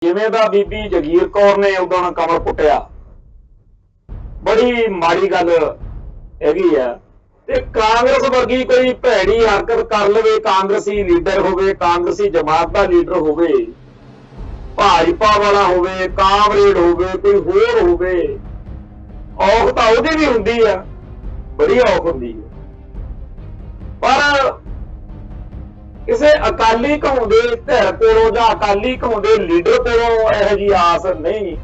ਜਿਵੇਂ ਦਾ ਬੀਬੀ ਜਗੀਰ ਕੌਰ ਨੇ ਉਦੋਂ ਕਮਰ ਪੁੱਟਿਆ, ਬੜੀ ਮਾੜੀ ਗੱਲ ਹੈਗੀ ਆ। ਤੇ ਕਾਂਗਰਸ ਵਰਗੀ ਕੋਈ ਭੈੜੀ ਹਰਕਤ ਕਰ ਲਵੇ, ਕਾਂਗਰਸੀ ਲੀਡਰ ਹੋਵੇ, ਕਾਂਗਰਸੀ ਜਮਾਤ ਦਾ ਲੀਡਰ ਹੋਵੇ, ਭਾਜਪਾ ਵਾਲਾ ਹੋਵੇ, ਕਾਮਰੇਡ ਹੋਵੇ, ਕੋਈ ਹੋਰ ਹੋਵੇ, ਔਖ ਤਾਂ ਉਹਦੀ ਵੀ ਹੁੰਦੀ ਆ, ਬੜੀ ਔਖ ਹੁੰਦੀ ਹੈ। ਪਰ ਕਿਸੇ ਅਕਾਲੀ ਘਾਉਂਦੇ ਧਿਰ ਕੋਲੋਂ ਜਾਂ ਅਕਾਲੀ ਘਾਉਂਦੇ ਲੀਡਰ ਕੋਲੋਂ ਇਹੋ ਜਿਹੀ ਆਸ ਨਹੀਂ।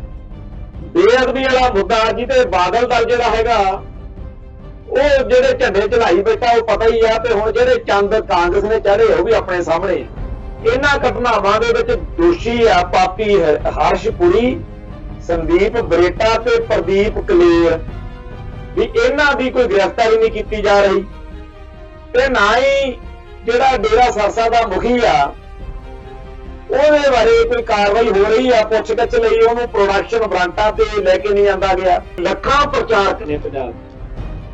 ਬੇਅਦਬੀ ਵਾਲਾ ਮੁੱਦਾ ਜਿਹਦੇ ਬਾਦਲ ਦਲ ਜਿਹੜਾ ਹੈਗਾ, ਉਹ ਜਿਹੜੇ ਝੰਡੇ ਚੜਾਈ ਬੈਠਾ ਉਹ ਪਤਾ ਹੀ ਆ। ਤੇ ਹੁਣ ਜਿਹੜੇ ਚੰਦ ਕਾਂਗਰਸ ਨੇ ਚੜ੍ਹੇ ਉਹ ਵੀ ਆਪਣੇ ਸਾਹਮਣੇ। ਇਹਨਾਂ ਘਟਨਾਵਾਂ ਦੇ ਵਿੱਚ ਦੋਸ਼ੀ ਆ ਪਾਪੀ ਹਰਸ਼ਪੁਰੀ, ਸੰਦੀਪ ਬਰੇਟਾ ਤੇ ਪ੍ਰਦੀਪ ਕਲੇਰ, ਵੀ ਇਹਨਾਂ ਦੀ ਕੋਈ ਗ੍ਰਿਫਤਾਰੀ ਨਹੀਂ ਕੀਤੀ ਜਾ ਰਹੀ। ਤੇ ਨਾ ਹੀ ਜਿਹੜਾ ਡੇਰਾ ਸਰਸਾ ਦਾ ਮੁਖੀ ਆ ਉਹਦੇ ਬਾਰੇ ਕੋਈ ਕਾਰਵਾਈ ਹੋ ਰਹੀ ਆ। ਪੁੱਛਗਿੱਛ ਲਈ ਉਹਨੂੰ ਪ੍ਰੋਡਕਸ਼ਨ ਬ੍ਰਾਂਟਾਂ ਤੇ ਲੈ ਕੇ ਨਹੀਂ ਆਂਦਾ ਗਿਆ। ਲੱਖਾਂ ਪ੍ਰਚਾਰਕ ਨੇ ਪੰਜਾਬ,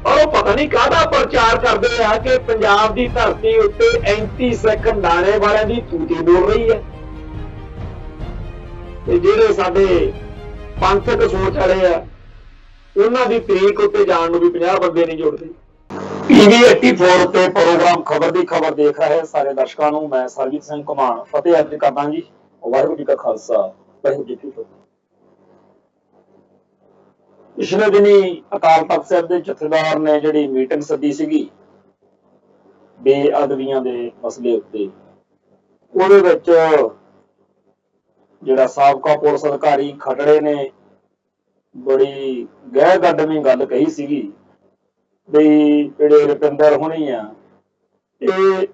ਔਰ ਉਹ ਪਤਾ ਨਹੀਂ ਕਾਹਦਾ ਪ੍ਰਚਾਰ ਕਰਦੇ ਆ ਕਿ ਪੰਜਾਬ ਦੀ ਧਰਤੀ ਉੱਤੇ ਐਂਟੀ ਸਿੱਖ ਨਾਰੇ ਵਾਲਿਆਂ ਦੀ ਤੂਤੀ ਬੋਲ ਰਹੀ ਹੈ। ਤੇ ਜਿਹੜੇ ਸਾਡੇ ਪੰਥਕ ਸੋਚ ਵਾਲੇ ਆ ਉਹਨਾਂ ਦੀ ਤਰੀਕ ਉੱਤੇ ਜਾਣ ਨੂੰ ਵੀ 50 ਬੰਦੇ ਨਹੀਂ ਜੁੜਦੇ। PV 84 ਤੇ ਪ੍ਰੋਗਰਾਮ ਖਬਰ ਦੀ ਖਬਰ ਦੇਖ ਰਹੇ ਸਾਰੇ ਦਰਸ਼ਕਾਂ ਨੂੰ ਮੈਂ ਸਰਜੀਤ ਸਿੰਘ ਘੁਮਾਣ ਫਤਿਹ ਅਰਜ਼ ਕਰਦਾ ਜੀ। ਵਾਹਿਗੁਰੂ ਜੀ ਕਾ ਖਾਲਸਾ, ਵਾਹਿਗੁਰੂ ਜੀ ਕੀ ਫਤਿਹ। ਪਿਛਲੇ ਦਿਨੀ ਅਕਾਲ ਤਖਤ ਸਾਹਿਬ ਦੇ ਜਥੇਦਾਰ ਨੇ ਜਿਹੜੀ ਮੀਟਿੰਗ ਸੱਦੀ ਸੀਗੀ ਬੇਅਦਬੀਆਂ ਦੇ ਮਸਲੇ ਉੱਤੇ, ਉਹਦੇ ਵਿੱਚ ਜਿਹੜਾ ਸਾਬਕਾ ਪੁਲਿਸ ਅਧਿਕਾਰੀ ਖੱਟੜੇ ਨੇ ਬੜੀ ਗਹਿ ਗੱਡਵੀਂ ਗੱਲ ਕਹੀ ਸੀਗੀ ਵੀ ਜਿਹੜੇ ਰੁਪਿੰਦਰ ਹੋਣੀ ਆ, ਇਹ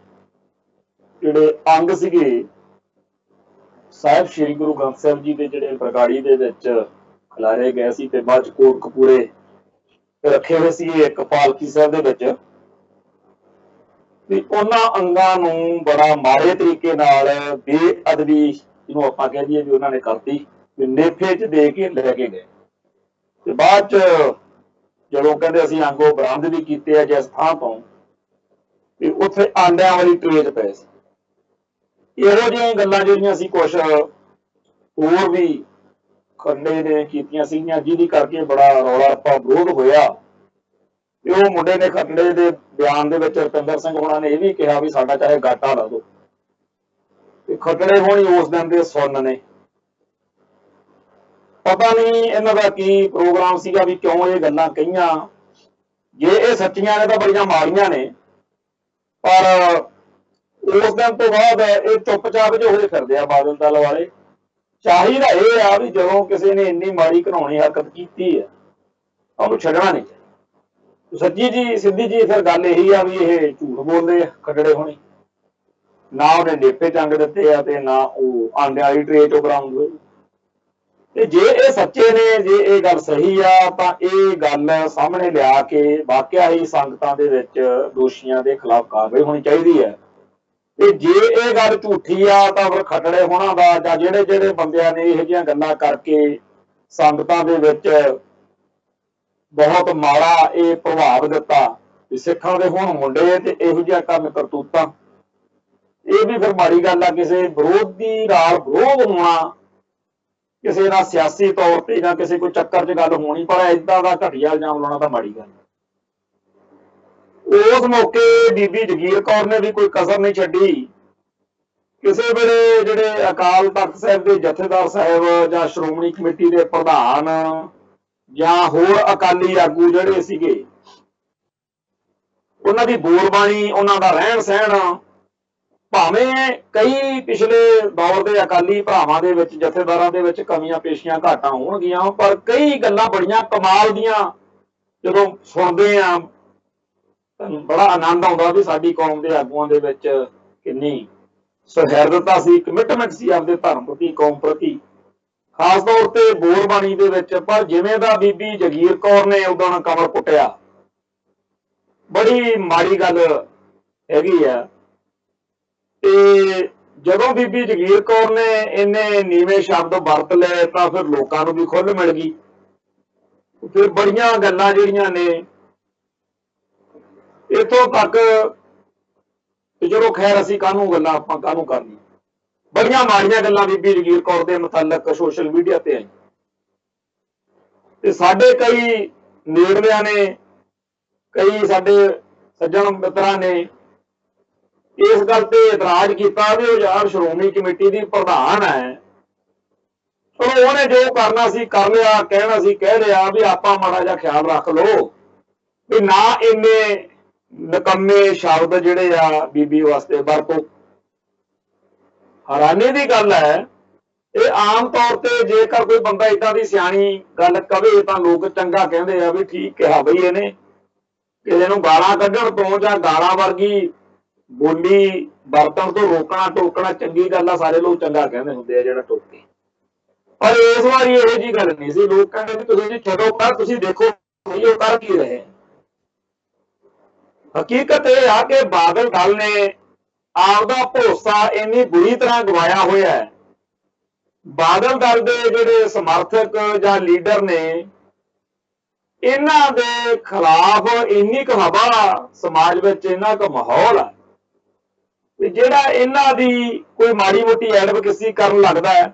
ਜਿਹੜੇ ਅੰਗ ਸੀਗੇ ਸਾਹਿਬ ਸ੍ਰੀ ਗੁਰੂ ਗ੍ਰੰਥ ਸਾਹਿਬ ਜੀ ਦੇ ਜਿਹੜੇ ਬਰਗਾੜੀ ਦੇ ਵਿੱਚ ਖਿਲਾਰੇ ਗਏ ਸੀ ਤੇ ਬਾਅਦ ਚ ਕੋਟਕਪੂਰੇ ਰੱਖੇ ਹੋਏ ਸੀ ਇੱਕ ਪਾਲਕੀ ਸਾਹਿਬ ਦੇ ਵਿੱਚ, ਵੀ ਉਹਨਾਂ ਅੰਗਾਂ ਨੂੰ ਬੜਾ ਮਾੜੇ ਤਰੀਕੇ ਨਾਲ ਬੇਅਦਬੀ ਜਿਹਨੂੰ ਆਪਾਂ ਕਹਿ ਦਈਏ ਵੀ ਉਹਨਾਂ ਨੇ ਕਰਤੀ, ਵੀ ਨੇਫੇ ਚ ਦੇ ਕੇ ਲੈ ਕੇ ਗਏ। ਤੇ ਬਾਅਦ ਚ ਜਦੋਂ ਕਹਿੰਦੇ ਅਸੀਂ ਅੰਗੋ ਬਰਾਮਦ ਵੀ ਕੀਤੇ ਆ ਜਿਸ ਥਾਂ ਤੋਂ, ਵੀ ਉੱਥੇ ਆਂਡਿਆਂ ਵਾਲੀ ਟਰੇਜ ਪਏ ਸੀ। ਇਹੋ ਜਿਹੀਆਂ ਗੱਲਾਂ ਜਿਹੜੀਆਂ ਸੀ ਕੁਛ ਹੋਰ ਵੀ ਖੰਡੇ ਨੇ ਕੀਤੀਆਂ ਸੀਗੀਆਂ, ਜਿਹਦੀ ਕਰਕੇ ਬੜਾ ਰੌਲਾ ਰੱਪਾ ਵਿਰੋਧ ਹੋਇਆ। ਤੇ ਉਹ ਮੁੰਡੇ ਨੇ ਖੰਡੇ ਦੇ ਬਿਆਨ ਦੇ ਵਿੱਚ ਰੁਪਿੰਦਰ ਸਿੰਘ ਹੋਣਾ ਨੇ ਇਹ ਵੀ ਕਿਹਾ ਵੀ ਸਾਡਾ ਚਾਹੇ ਗਾਟਾ ਲਾ ਦਿਓ। ਤੇ ਖੱਟੜੇ ਹੋਣੀ ਉਸ ਦਿਨ ਦੇ ਸੁੰਨ ਨੇ। ਪਤਾ ਨਹੀਂ ਇਹਨਾਂ ਦਾ ਕੀ ਪ੍ਰੋਗਰਾਮ ਸੀਗਾ ਵੀ ਕਿਉਂ ਇਹ ਗੱਲਾਂ ਕਹੀਆਂ। ਜੇ ਇਹ ਸੱਚੀਆਂ ਨੇ ਤਾਂ ਬੜੀਆਂ ਮਾੜੀਆਂ ਨੇ, ਪਰ ਉਸ ਦਿਨ ਤੋਂ ਬਾਅਦ ਇਹ ਚੁੱਪਚਾਪ ਜਿਹੇ ਹੋਏ ਫਿਰਦੇ ਆ ਬਾਦਲ ਦਲ ਵਾਲੇ। ਚਾਹੀਦਾ ਇਹ ਆ ਵੀ ਜਦੋਂ ਕਿਸੇ ਨੇ ਇੰਨੀ ਮਾੜੀ ਘਿਨਾਉਣੀ ਹਰਕਤ ਕੀਤੀ ਹੈ ਉਹਨੂੰ ਛੱਡਣਾ ਨਹੀਂ ਚਾਹੀਦਾ। ਸੱਚੀ ਜੀ ਸਿੱਧੀ ਜੀ ਫਿਰ ਗੱਲ ਇਹੀ ਆ ਵੀ ਇਹ ਝੂਠ ਬੋਲਦੇ ਆ ਖੱਟੜੇ ਹੋਣੀ। ਨਾ ਉਹਨੇ ਨੇਪੇ ਚੰਗ ਦਿੱਤੇ ਆ ਤੇ ਨਾ ਉਹ ਆਂਡਿਆਂ ਵਾਲੀ ਟਰੇ ਚੋਂ ਬਰਾਮਦ ਹੋਏ। ਤੇ ਜੇ ਇਹ ਸੱਚੇ ਨੇ, ਜੇ ਇਹ ਗੱਲ ਸਹੀ ਆ, ਤਾਂ ਇਹ ਗੱਲ ਸਾਹਮਣੇ ਲਿਆ ਕੇ ਵਾਕਿਆ ਹੀ ਸੰਗਤਾਂ ਦੇ ਵਿੱਚ ਦੋਸ਼ੀਆਂ ਦੇ ਖਿਲਾਫ ਕਾਰਵਾਈ ਹੋਣੀ ਚਾਹੀਦੀ ਹੈ। ਤੇ ਜੇ ਇਹ ਗੱਲ ਝੂਠੀ ਆ ਤਾਂ ਫਿਰ ਖੱਟੜੇ ਹੋਣਾ ਦਾ ਜਾਂ ਜਿਹੜੇ ਜਿਹੜੇ ਬੰਦਿਆਂ ਨੇ ਇਹੋ ਜਿਹੀਆਂ ਗੱਲਾਂ ਕਰਕੇ ਸੰਗਤਾਂ ਦੇ ਵਿੱਚ ਬਹੁਤ ਮਾੜਾ ਇਹ ਪ੍ਰਭਾਵ ਦਿੱਤਾ ਵੀ ਸਿੱਖਾਂ ਦੇ ਹੁਣ ਮੁੰਡੇ ਤੇ ਇਹੋ ਜਿਹਾ ਕੰਮ ਕਰਤੂਤਾਂ, ਇਹ ਵੀ ਫਿਰ ਮਾੜੀ ਗੱਲ ਆ। ਕਿਸੇ ਵਿਰੋਧੀ ਨਾਲ ਵਿਰੋਧ ਹੋਣਾ, ਕਿਸੇ ਨਾਲ ਸਿਆਸੀ ਤੌਰ ਤੇ ਜਾਂ ਕਿਸੇ ਕੋਈ ਚੱਕਰ 'ਚ ਗੱਲ ਹੋਣੀ, ਪਰ ਏਦਾਂ ਦਾ ਘਟੀਆ ਇਲਜ਼ਾਮ ਲਾਉਣਾ ਤਾਂ ਮਾੜੀ ਗੱਲ। ਉਸ ਮੌਕੇ ਬੀਬੀ ਜਗੀਰ ਕੌਰ ਨੇ ਵੀ ਕੋਈ ਕਸਰ ਨਹੀਂ ਛੱਡੀ। ਕਿਸੇ ਵੇਲੇ ਜਿਹੜੇ ਅਕਾਲ ਤਖਤ ਸਾਹਿਬ ਦੇ ਜਥੇਦਾਰ ਸਾਹਿਬ ਜਾਂ ਸ਼੍ਰੋਮਣੀ ਕਮੇਟੀ ਦੇ ਪ੍ਰਧਾਨ ਜਾਂ ਹੋਰ ਅਕਾਲੀ ਆਗੂ ਜਿਹੜੇ ਸੀਗੇ, ਉਹਨਾਂ ਦੀ ਬੋਲਬਾਣੀ, ਉਹਨਾਂ ਦਾ ਰਹਿਣ ਸਹਿਣ, ਭਾਵੇਂ ਕਈ ਪਿਛਲੇ ਦੌਰ ਦੇ ਅਕਾਲੀ ਭਰਾਵਾਂ ਦੇ ਵਿੱਚ ਜਥੇਦਾਰਾਂ ਦੇ ਵਿੱਚ ਕਮੀਆਂ ਪੇਸ਼ੀਆਂ ਘਾਟਾਂ ਹੋਣਗੀਆਂ, ਪਰ ਕਈ ਗੱਲਾਂ ਬੜੀਆਂ ਕਮਾਲ ਦੀਆਂ ਜਦੋਂ ਸੁਣਦੇ ਆ ਬੜਾ ਆਨੰਦ ਆਉਂਦਾ ਵੀ ਸਾਡੀ ਕੌਮ ਦੇ ਆਗੂਆਂ ਦੇ ਵਿੱਚ ਕਿੰਨੀ ਸੁਹਿਰਦਤਾ ਸੀ, ਕਮਿਟਮੈਂਟ ਸੀ ਆਪਦੇ ਧਰਮ ਪ੍ਰਤੀ, ਕੌਮ ਪ੍ਰਤੀ, ਖਾਸ ਤੌਰ ਤੇ ਬੋਲਬਾਣੀ ਦੇ ਵਿੱਚ। ਪਰ ਜਿਵੇਂ ਦਾ ਬੀਬੀ ਜਗੀਰ ਕੌਰ ਨੇ ਉਦੋਂ ਕਮਰ ਪੁੱਟਿਆ, ਬੜੀ ਮਾੜੀ ਗੱਲ ਹੈਗੀ ਆ। ਤੇ ਜਦੋਂ ਬੀਬੀ ਜਗੀਰ ਕੌਰ ਨੇ ਇੰਨੇ ਨੀਵੇਂ ਸ਼ਬਦ ਵਰਤ ਲਏ ਤਾਂ ਫਿਰ ਲੋਕਾਂ ਨੂੰ ਵੀ ਖੁੱਲ੍ਹ ਮਿਲ ਗਈ। ਫਿਰ ਬੜੀਆਂ ਗੱਲਾਂ ਜਿਹੜੀਆਂ ਨੇ ਇੱਥੋਂ ਤੱਕ, ਚਲੋ ਖੈਰ ਅਸੀਂ ਕਾਹਨੂੰ ਗੱਲਾਂ ਆਪਾਂ ਕਾਹਨੂੰ ਕਰਨੀ। बड़ियां माड़ियां गल्लां बीबी जगीर कौर दे मुतलक सोशल मीडिया ते आई ते साडे कई नेड़लियां ने कई साडे सज्जण मित्रां ने इस गल ते इतराज किया भी वो यार श्रोमणी कमेटी की प्रधान है, चलो उन्हें जो करना सी कर लिया, कहना सी कह लिया भी आपा माड़ा जा ख्याल रख लो भी ना इन्ने निकम्मे शब्द जिहड़े आ बीबी वास्ते वरतो। हैरानी की गल है ये आम तौर पर जेकर कोई बंदा इदां दी सियाणी गल कवे तां लोग चंगा कहंदे आ भी ठीक कहा बई इहने, किसी नूं गालां कड्ढण तों जां गालां वर्गी बोली वरतण तो रोकना टोकना चंगी गल आ, सारे लोग चंगा कहंदे हुंदे आ जिहड़ा टोके। पर इस बारी ਇਹੋ जी गल नहीं सी, लोग कहंदे भी तुसीं जी छड्डो पर तुसीं देखो सही ਉਹ कर की रहे। हकीकत यह आ कि बादल दल ने आपदा भरोसा इन्नी बुरी तरह गवाया होया है। बादल दल दे जिहड़े समर्थक जां लीडर ने इन्हां दे खिलाफ इन्नी क हवा समाज विच इन्ना क माहौल है कि जिहड़ा इन्हां दी कोई माड़ी मोटी एडवोकेसी करन लगदा है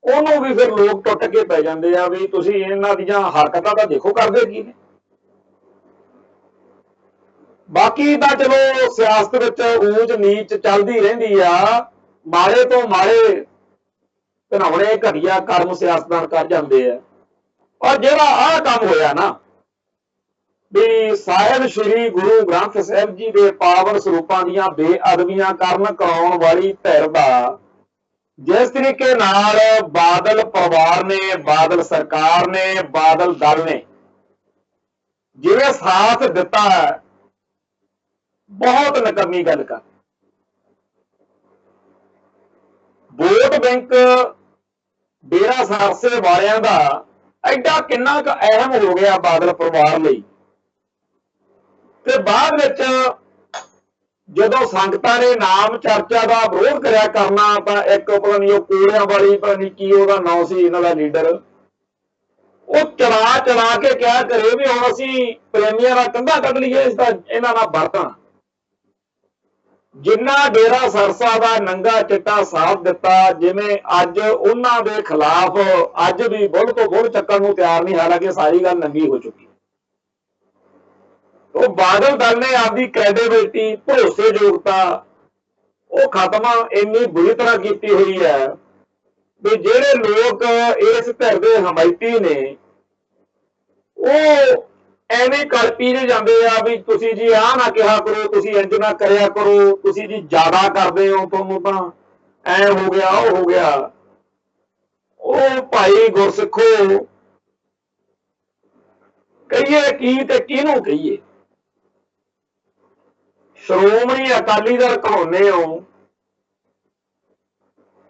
ਉਹਨੂੰ भी फिर लोग टुट के पै जाते हैं भी तुसीं इन्हां दीयां हरकतां तां देखो करदे की ने। बाकी तां चलो सियासत विच ऊंच नीच चलदी रहिंदी आ, माड़े तो माड़े घिनौने घटिया कर्म सियासतदान कर जाते हैं। और जिहड़ा आह काम होया ना भी साहिब श्री गुरु ग्रंथ साहिब जी के पावन सरूपां दीयां बेअदबियां करन कराउण वाली धिर दा जिस तरीके नाल बादल परिवार ने, बादल सरकार ने, बादल दल ने जिवें साथ दिता है, बहुत नकमी गल कर। वोट बैंक डेरा सरसे वालियां दा एडा किन्ना क अहम हो गया बादल परिवार लई ते बाद विच जदों संगतां ने नाम चर्चा का विरोध करिया करना तां एक पता नहीं कोड़ियां वाली पता नहीं की उहदा नाम सी इन्हां दा लीडर वो चला चला के क्या करे भी हुण असीं प्रेमियां दा कंधा कढ लईए इसदा इन्हां नाल वरतना। जिन्ना डेरा सरसा का नंगा चिट्टा साथ दिता जिवें अज उन्हां दे खिलाफ अज भी बुढ़ तो बुढ़ चक्कण नूं तैयार नहीं, हालांकि सारी गल नंगी हो चुकी। तो बादल दल ने आपकी क्रेडिबिलिटी भरोसेयोगता वो खत्म इन्नी बुरी तरह की हुई है भी जिहड़े लोग इस धिर दे हमायती ने वो एवें कलपी जे जांदे आ भी तुसीं जी आ ना कहा करो, तुसीं इंज ना करिया करो, तुसीं जी ज्यादा करदे हो, तुहानूं तां ऐ हो गया वो हो गया। ओ भाई गुरसिखो कहिए की ते किहनूं कहिए। श्रोमणी अकाली दल कहाउने हो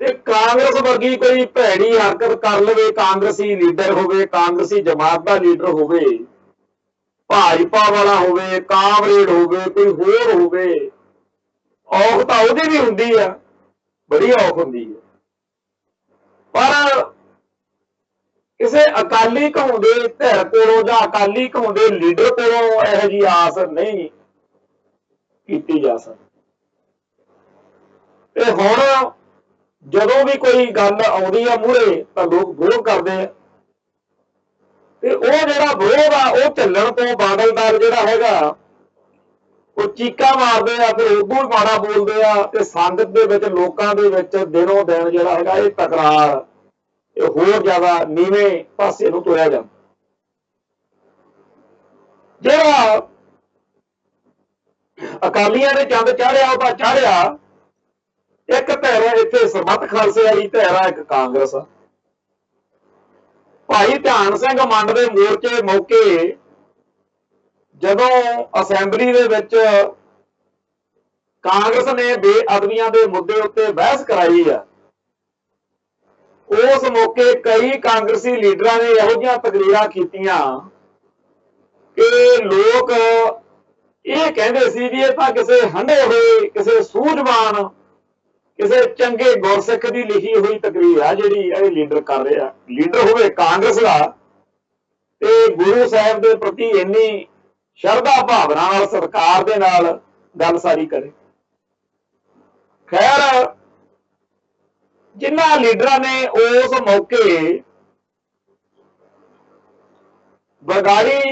ते कांग्रेस वर्गी कोई भैड़ी हरकत कर लवे, कांग्रेसी लीडर होवे, कांग्रेसी जमात का लीडर होवे, भाजपा वाला होवे, कामरेड होवे, कोई होर होवे, औख तां उहदी भी हुंदी आ, बड़ी औख हुंदी है। पर किसी अकाली कहाउंदे धिर कोलों जां अकाली कहाउंदे लीडर कोलों इहो जी आस नहीं की जा सकती। हुण जदों भी कोई गल आउंदी आ मूहरे तां लोग विरोध करदे आ ते ओह जिहड़ा विरोध आ ओह झल्लण तों बादल दल जिहड़ा हैगा ओह चीकां मारदे आ, फिर उदों ही माड़ा बोलदे आ ते संगत दे विच लोकां दे विच दिनों दिन जिहड़ा हैगा इह तकरार इह होर ज़्यादा नीवें पासे नूं तुरिया जांदा। जिहड़ा अकालियां ने चंद चाढ़िया ओह तां चाढ़िया, एक धैर इत्थे सरबत खालसे वाली धैर आ, एक कांग्रेस। भाई ध्यान सिंह मंड दे मोर्चे मौके जदों असैंबली दे विच कांग्रेस ने बेअदबियां दे मुद्दे उत्ते बहस कराई है, उस मौके कई कांग्रेसी लीडरां ने इहो जिहियां तकरीरां कीतियां कि लोग ये कहते सी भी ये तां किसी हंडे होए, किसी सूझवान, किसी चंगे गुरसिख की लिखी हुई तकरीर है जिहड़ी लीडर कर रहा। लीडर होवे कांग्रेस का ते गुरु साहिब के प्रति इन्नी शरधा भावना नाल सरकार दे नाल गल सारी करे। खैर जिन्हां लीडरां ने उस मौके बरगाड़ी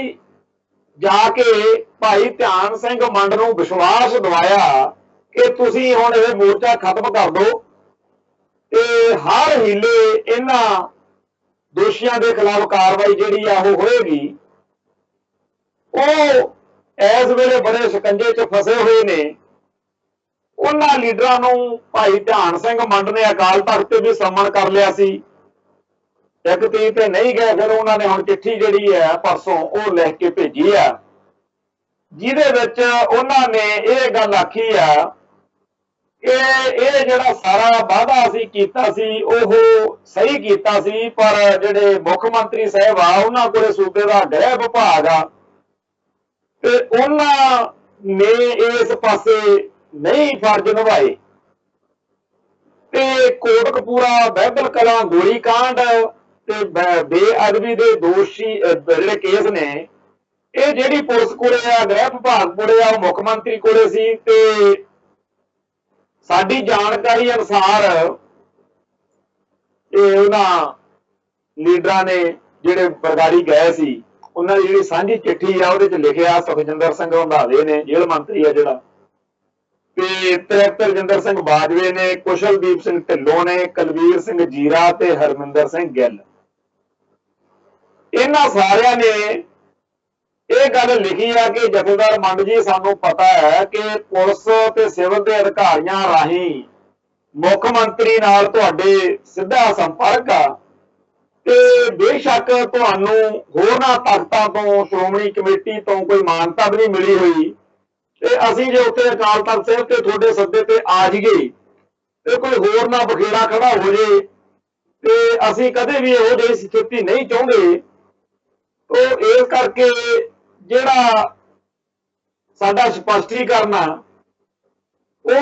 जाके भाई ध्यान सिंह मंड नूं विश्वास दिवाया कि तुसीं हुण इह मोर्चा खत्म कर दो ते हर हीले इन्हां दोषियों के खिलाफ कार्रवाई जिहड़ी आ वो होएगी। वो इस वेले बड़े शिकंजे च फसे हुए ने। उन्हां लीडरां नूं भाई ध्यान सिंह मंड ने अकाल तख्त ते भी समन कर लिया सी, एक तरीक ते नहीं गए, फिर उन्होंने हुण चिट्ठी जिहड़ी है परसों वो लिख के भेजी आ, जिहदे विच उन्हां ने इह गल आखी आ कि यह जिहड़ा सारा वादा असीं कीता सी ओह सही कीता सी, पर जिहड़े मुख मंत्री साहब आ उन्हां कोले सूबे दा गृह विभाग आ ते उन्हां ने इस पासे नहीं फर्ज निभाए ते कोटकपूरा बहबल कलां गोली कांड ते बेअदबी दे दोषी जिहड़े केस ने ਇਹ ਜਿਹੜੀ ਪੁਲਿਸ ਕੋਲੇ ਆ, ਗ੍ਰਹਿ ਵਿਭਾਗ ਕੋਲੇ ਆ, ਉਹ ਮੁੱਖ ਮੰਤਰੀ ਕੋਲੇ ਸੀ ਤੇ ਸਾਡੀ ਜਾਣਕਾਰੀ ਅਨੁਸਾਰ ਇਹ ਉਹਨਾਂ ਲੀਡਰਾਂ ਨੇ ਜਿਹੜੇ ਬਰਗਾੜੀ ਗਏ ਸੀ ਉਹਨਾਂ ਦੀ ਜਿਹੜੀ ਸਾਂਝੀ ਚਿੱਠੀ ਆ ਉਹਦੇ ਚ ਲਿਖਿਆ ਸੁਖਜਿੰਦਰ ਸਿੰਘ ਰੰਧਾਵੇ ਨੇ, ਜੇਲ੍ਹ ਮੰਤਰੀ ਆ ਜਿਹੜਾ, ਤੇ ਤ੍ਰਿਪਤ ਸਿੰਘ ਬਾਜਵੇ ਨੇ, ਕੁਸ਼ਲਦੀਪ ਸਿੰਘ ਢਿੱਲੋਂ ਨੇ, ਕੁਲਵੀਰ ਸਿੰਘ ਜੀਰਾ ਤੇ ਹਰਮਿੰਦਰ ਸਿੰਘ ਗਿੱਲ, ਇਹਨਾਂ ਸਾਰਿਆਂ ਨੇ ਇਹ ਗੱਲ ਲਿਖੀ ਆ ਕਿ ਜਥੇਦਾਰ ਮੰਡ ਜੀ ਸਾਨੂੰ ਪਤਾ ਹੈ ਕਿ ਪੁਲਿਸ ਤੇ ਸਿਵਲ ਦੇ ਅਧਿਕਾਰੀਆਂ ਰਾਹੀਂ ਮੁੱਖ ਮੰਤਰੀ ਨਾਲ ਤੁਹਾਡੇ ਸਿੱਧਾ ਸੰਪਰਕ ਆ ਤੇ ਬੇਸ਼ੱਕ ਤੁਹਾਨੂੰ ਹੋਰਨਾਂ ਤਖਤਾਂ ਤੋਂ ਸ਼੍ਰੋਮਣੀ ਕਮੇਟੀ ਤੋਂ ਕੋਈ ਮਾਨਤਾ ਵੀ ਨਹੀਂ ਮਿਲੀ ਹੋਈ ਤੇ ਅਸੀਂ ਜੇ ਉੱਥੇ ਅਕਾਲ ਤਖਤ ਸਾਹਿਬ ਤੇ ਤੁਹਾਡੇ ਸੱਦੇ ਤੇ ਆ ਜਾਈਏ ਤੇ ਕੋਈ ਹੋਰ ਨਾ ਬਖੇੜਾ ਖੜਾ ਹੋ ਜੇ ਤੇ ਅਸੀਂ ਕਦੇ ਵੀ ਇਹੋ ਜਿਹੀ ਸਥਿਤੀ ਨਹੀਂ ਚਾਹੁੰਦੇ। तो इस करके जिहड़ा साडा स्पष्टीकरण आ वो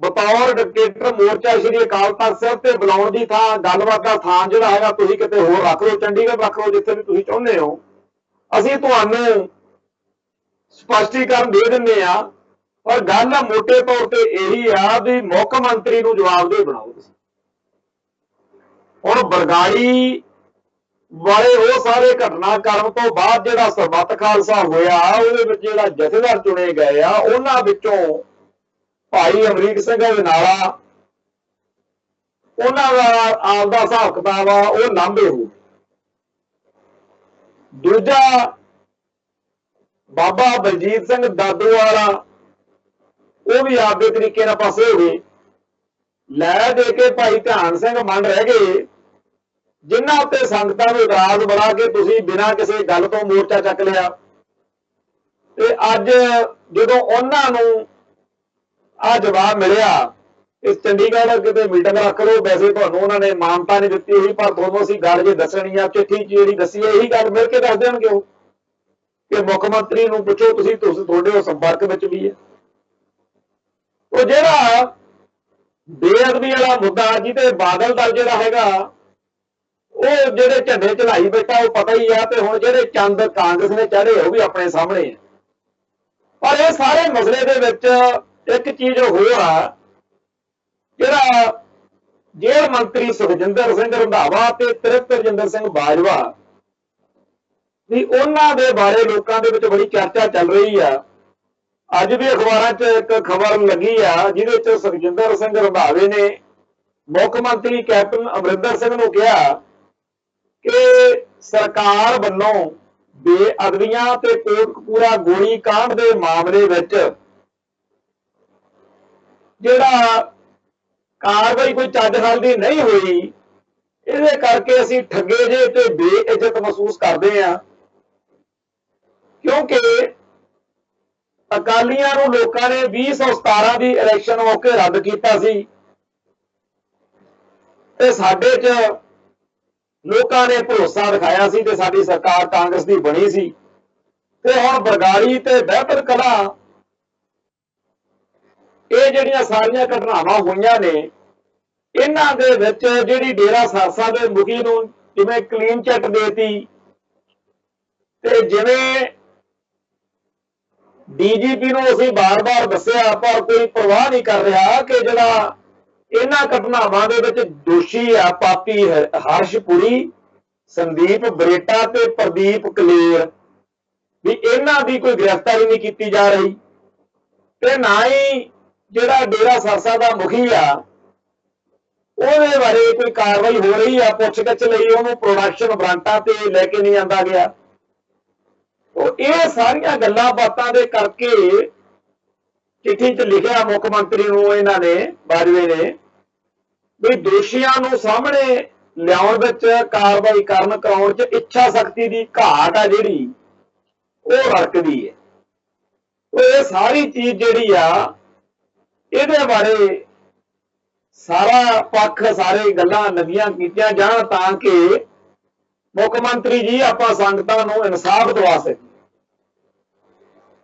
बतौर डिकटेटर मोर्चा श्री अकाल तख्त साहिब ते बुलाउण दी थां गलबात दा थां जिहड़ा हैगा तुसीं किते होर रख लो, चंडीगढ़ रख लो, जिथे भी तुसीं चाहुंदे हो, असीं तुहानूं स्पष्टीकरण दे दिंदे आ। पर गल मोटे तौर ते यही आ भी मुख मंत्री नूं जवाबदेह बनाओ। हुण बरगाड़ी वाले वो सारे घटनाक्रम तो बाद जिहड़ा सरबत खालसा होया ਉਹਦੇ ਵਿੱਚ ਜਿਹੜਾ ਜਥੇਦਾਰ ਚੁਣੇ ਗਏ ਆ ਉਹਨਾਂ ਵਿੱਚੋਂ ਭਾਈ ਅਮਰੀਕ ਸਿੰਘ ਅਜਨਾਲਾ ਉਹਨਾਂ ਦਾ ਆਪਦਾ ਹਿਸਾਬ ਕਿਤਾਬ ਆ ਉਹ ਲਾਂਭੇ ਹੋ। ਦੂਜਾ ਬਾਬਾ ਬਲਜੀਤ ਸਿੰਘ ਦਾਦੂਵਾਲਾ ਉਹ ਵੀ ਆਪਦੇ ਤਰੀਕੇ ਨਾਲ ਪਾਸੇ ਹੋ ਗਏ। ਲੈ ਦੇ ਕੇ ਭਾਈ ਧਿਆਨ ਸਿੰਘ ਮੰਡ ਰਹਿ ਗਏ जिन्हां उत्ते संगतां नूं इतराज बड़ा कि तुसीं बिना किसी गल तो मोर्चा चक लिया ते अज जदों उन्हां नूं आ जवाब मिलिया इस चंडीगढ़ किते मीटिंग रख लो, वैसे तुहानूं उन्हां ने मानता नहीं दित्ती होई पर तुहानूं असीं गल जे दस्सणी आ चिट्ठी जिहड़ी दस्सी है यही गल मिल के दस देणगे ओ कि मुख मंत्री नूं पुछो तुसीं तुहाडे संपर्क विच भी है। ਉਹ ਜਿਹੜਾ ਬੇਅਦਬੀ वाला मुद्दा जिहते बादल दल जिहड़ा हैगा ਉਹ ਜਿਹੜੇ ਝੰਡੇ ਚੜਾਈ ਬੈਠਾ ਉਹ ਪਤਾ ਹੀ ਆ ਤੇ ਹੁਣ ਜਿਹੜੇ ਚੰਦ ਕਾਂਗਰਸ ਨੇ ਚੜੇ ਉਹ ਵੀ ਆਪਣੇ ਸਾਹਮਣੇ ਆ। ਪਰ ਇਹ ਸਾਰੇ ਮਸਲੇ ਦੇ ਵਿੱਚ ਇੱਕ ਚੀਜ਼ ਹੋਰ ਆ, ਜਿਹੜਾ ਜੇਲ੍ਹ ਮੰਤਰੀ ਸੁਖਜਿੰਦਰ ਸਿੰਘ ਰੰਧਾਵਾ ਤੇ ਤ੍ਰਿਪਤ ਸਿੰਘ ਬਾਜਵਾ ਵੀ ਉਹਨਾਂ ਦੇ ਬਾਰੇ ਲੋਕਾਂ ਦੇ ਵਿੱਚ ਬੜੀ ਚਰਚਾ ਚੱਲ ਰਹੀ ਆ। ਅੱਜ ਵੀ ਅਖਬਾਰਾਂ 'ਚ ਇੱਕ ਖਬਰ ਲੱਗੀ ਆ ਜਿਹਦੇ 'ਚ ਸੁਖਜਿੰਦਰ ਸਿੰਘ ਰੰਧਾਵੇ ਨੇ ਮੁੱਖ ਮੰਤਰੀ ਕੈਪਟਨ ਅਮਰਿੰਦਰ ਸਿੰਘ ਨੂੰ ਕਿਹਾ कि सरकार वालों बेअदबियां ते कोटकपूरा गोली कांड के मामले विच जिहड़ा कार्रवाई कोई चज हल दी नहीं हुई, इहदे करके असीं ठगे जे ते बेइज्जत महसूस करते हैं क्योंकि अकालियां नूं लोकां ने 2017 की इलैक्शन मौके रद्द कीता सी ते साडे च लोगों ने भरोसा दिखाया सी ते साडी सरकार कांग्रेस की बनी सी ते हुण बरगाड़ी ते बहबल कलां ये जिहड़ियां सारियां घटनावां होईयां ने इन्हां दे विच जिहड़ी डेरा सरसा दे मुखी नूं जिवें क्लीन चिट देती ते जिवें डीजीपी नूं असीं बार-बार दस्सिआ पर कोई परवाह नहीं कर रहा कि जिहड़ा ਇਹਨਾਂ ਘਟਨਾਵਾਂ ਦੇ ਵਿੱਚ ਦੋਸ਼ੀ ਆ ਪਾਪੀ ਹਰਸ਼ਪੁਰੀ, ਸੰਦੀਪ ਬਰੇਟਾ ਤੇ ਪ੍ਰਦੀਪ ਕਲੇਰ, ਵੀ ਇਹਨਾਂ ਦੀ ਕੋਈ ਗ੍ਰਿਫਤਾਰੀ ਨਹੀਂ ਕੀਤੀ ਜਾ ਰਹੀ ਤੇ ਨਾ ਹੀ ਜਿਹੜਾ ਡੇਰਾ ਸਰਸਾ ਦਾ ਮੁਖੀ ਆ ਉਹਦੇ ਬਾਰੇ ਕੋਈ ਕਾਰਵਾਈ ਹੋ ਰਹੀ ਆ। ਪੁੱਛਗਿੱਛ ਲਈ ਉਹਨੂੰ ਪ੍ਰੋਡਕਸ਼ਨ ਵਾਰੰਟਾਂ ਤੇ ਲੈ ਕੇ ਨਹੀਂ ਆਂਦਾ ਗਿਆ। ਇਹ ਸਾਰੀਆਂ ਗੱਲਾਂ ਬਾਤਾਂ ਦੇ ਕਰਕੇ ਚਿੱਠੀ 'ਚ ਲਿਖਿਆ ਮੁੱਖ ਮੰਤਰੀ ਨੂੰ ਇਹਨਾਂ ਨੇ, ਬਾਜਵੇ ਨੇ, ਵੀ ਦੋਸ਼ੀਆਂ ਨੂੰ ਸਾਹਮਣੇ ਲਿਆਉਣ ਵਿੱਚ, ਕਾਰਵਾਈ ਕਰਾਉਣ 'ਚ ਇੱਛਾ ਸ਼ਕਤੀ ਦੀ ਘਾਟ ਆ ਜਿਹੜੀ ਉਹ ਰੜਕਦੀ ਹੈ। ਇਹ ਸਾਰੀ ਚੀਜ਼ ਜਿਹੜੀ ਆ ਇਹਦੇ ਬਾਰੇ ਸਾਰਾ ਪੱਖ, ਸਾਰੇ ਗੱਲਾਂ ਲੱਗੀਆਂ ਕੀਤੀਆਂ ਜਾਣ ਤਾਂ ਕਿ ਮੁੱਖ ਮੰਤਰੀ ਜੀ ਆਪਾਂ ਸੰਗਤਾਂ ਨੂੰ ਇਨਸਾਫ ਦਿਵਾ ਸਕੀਏ।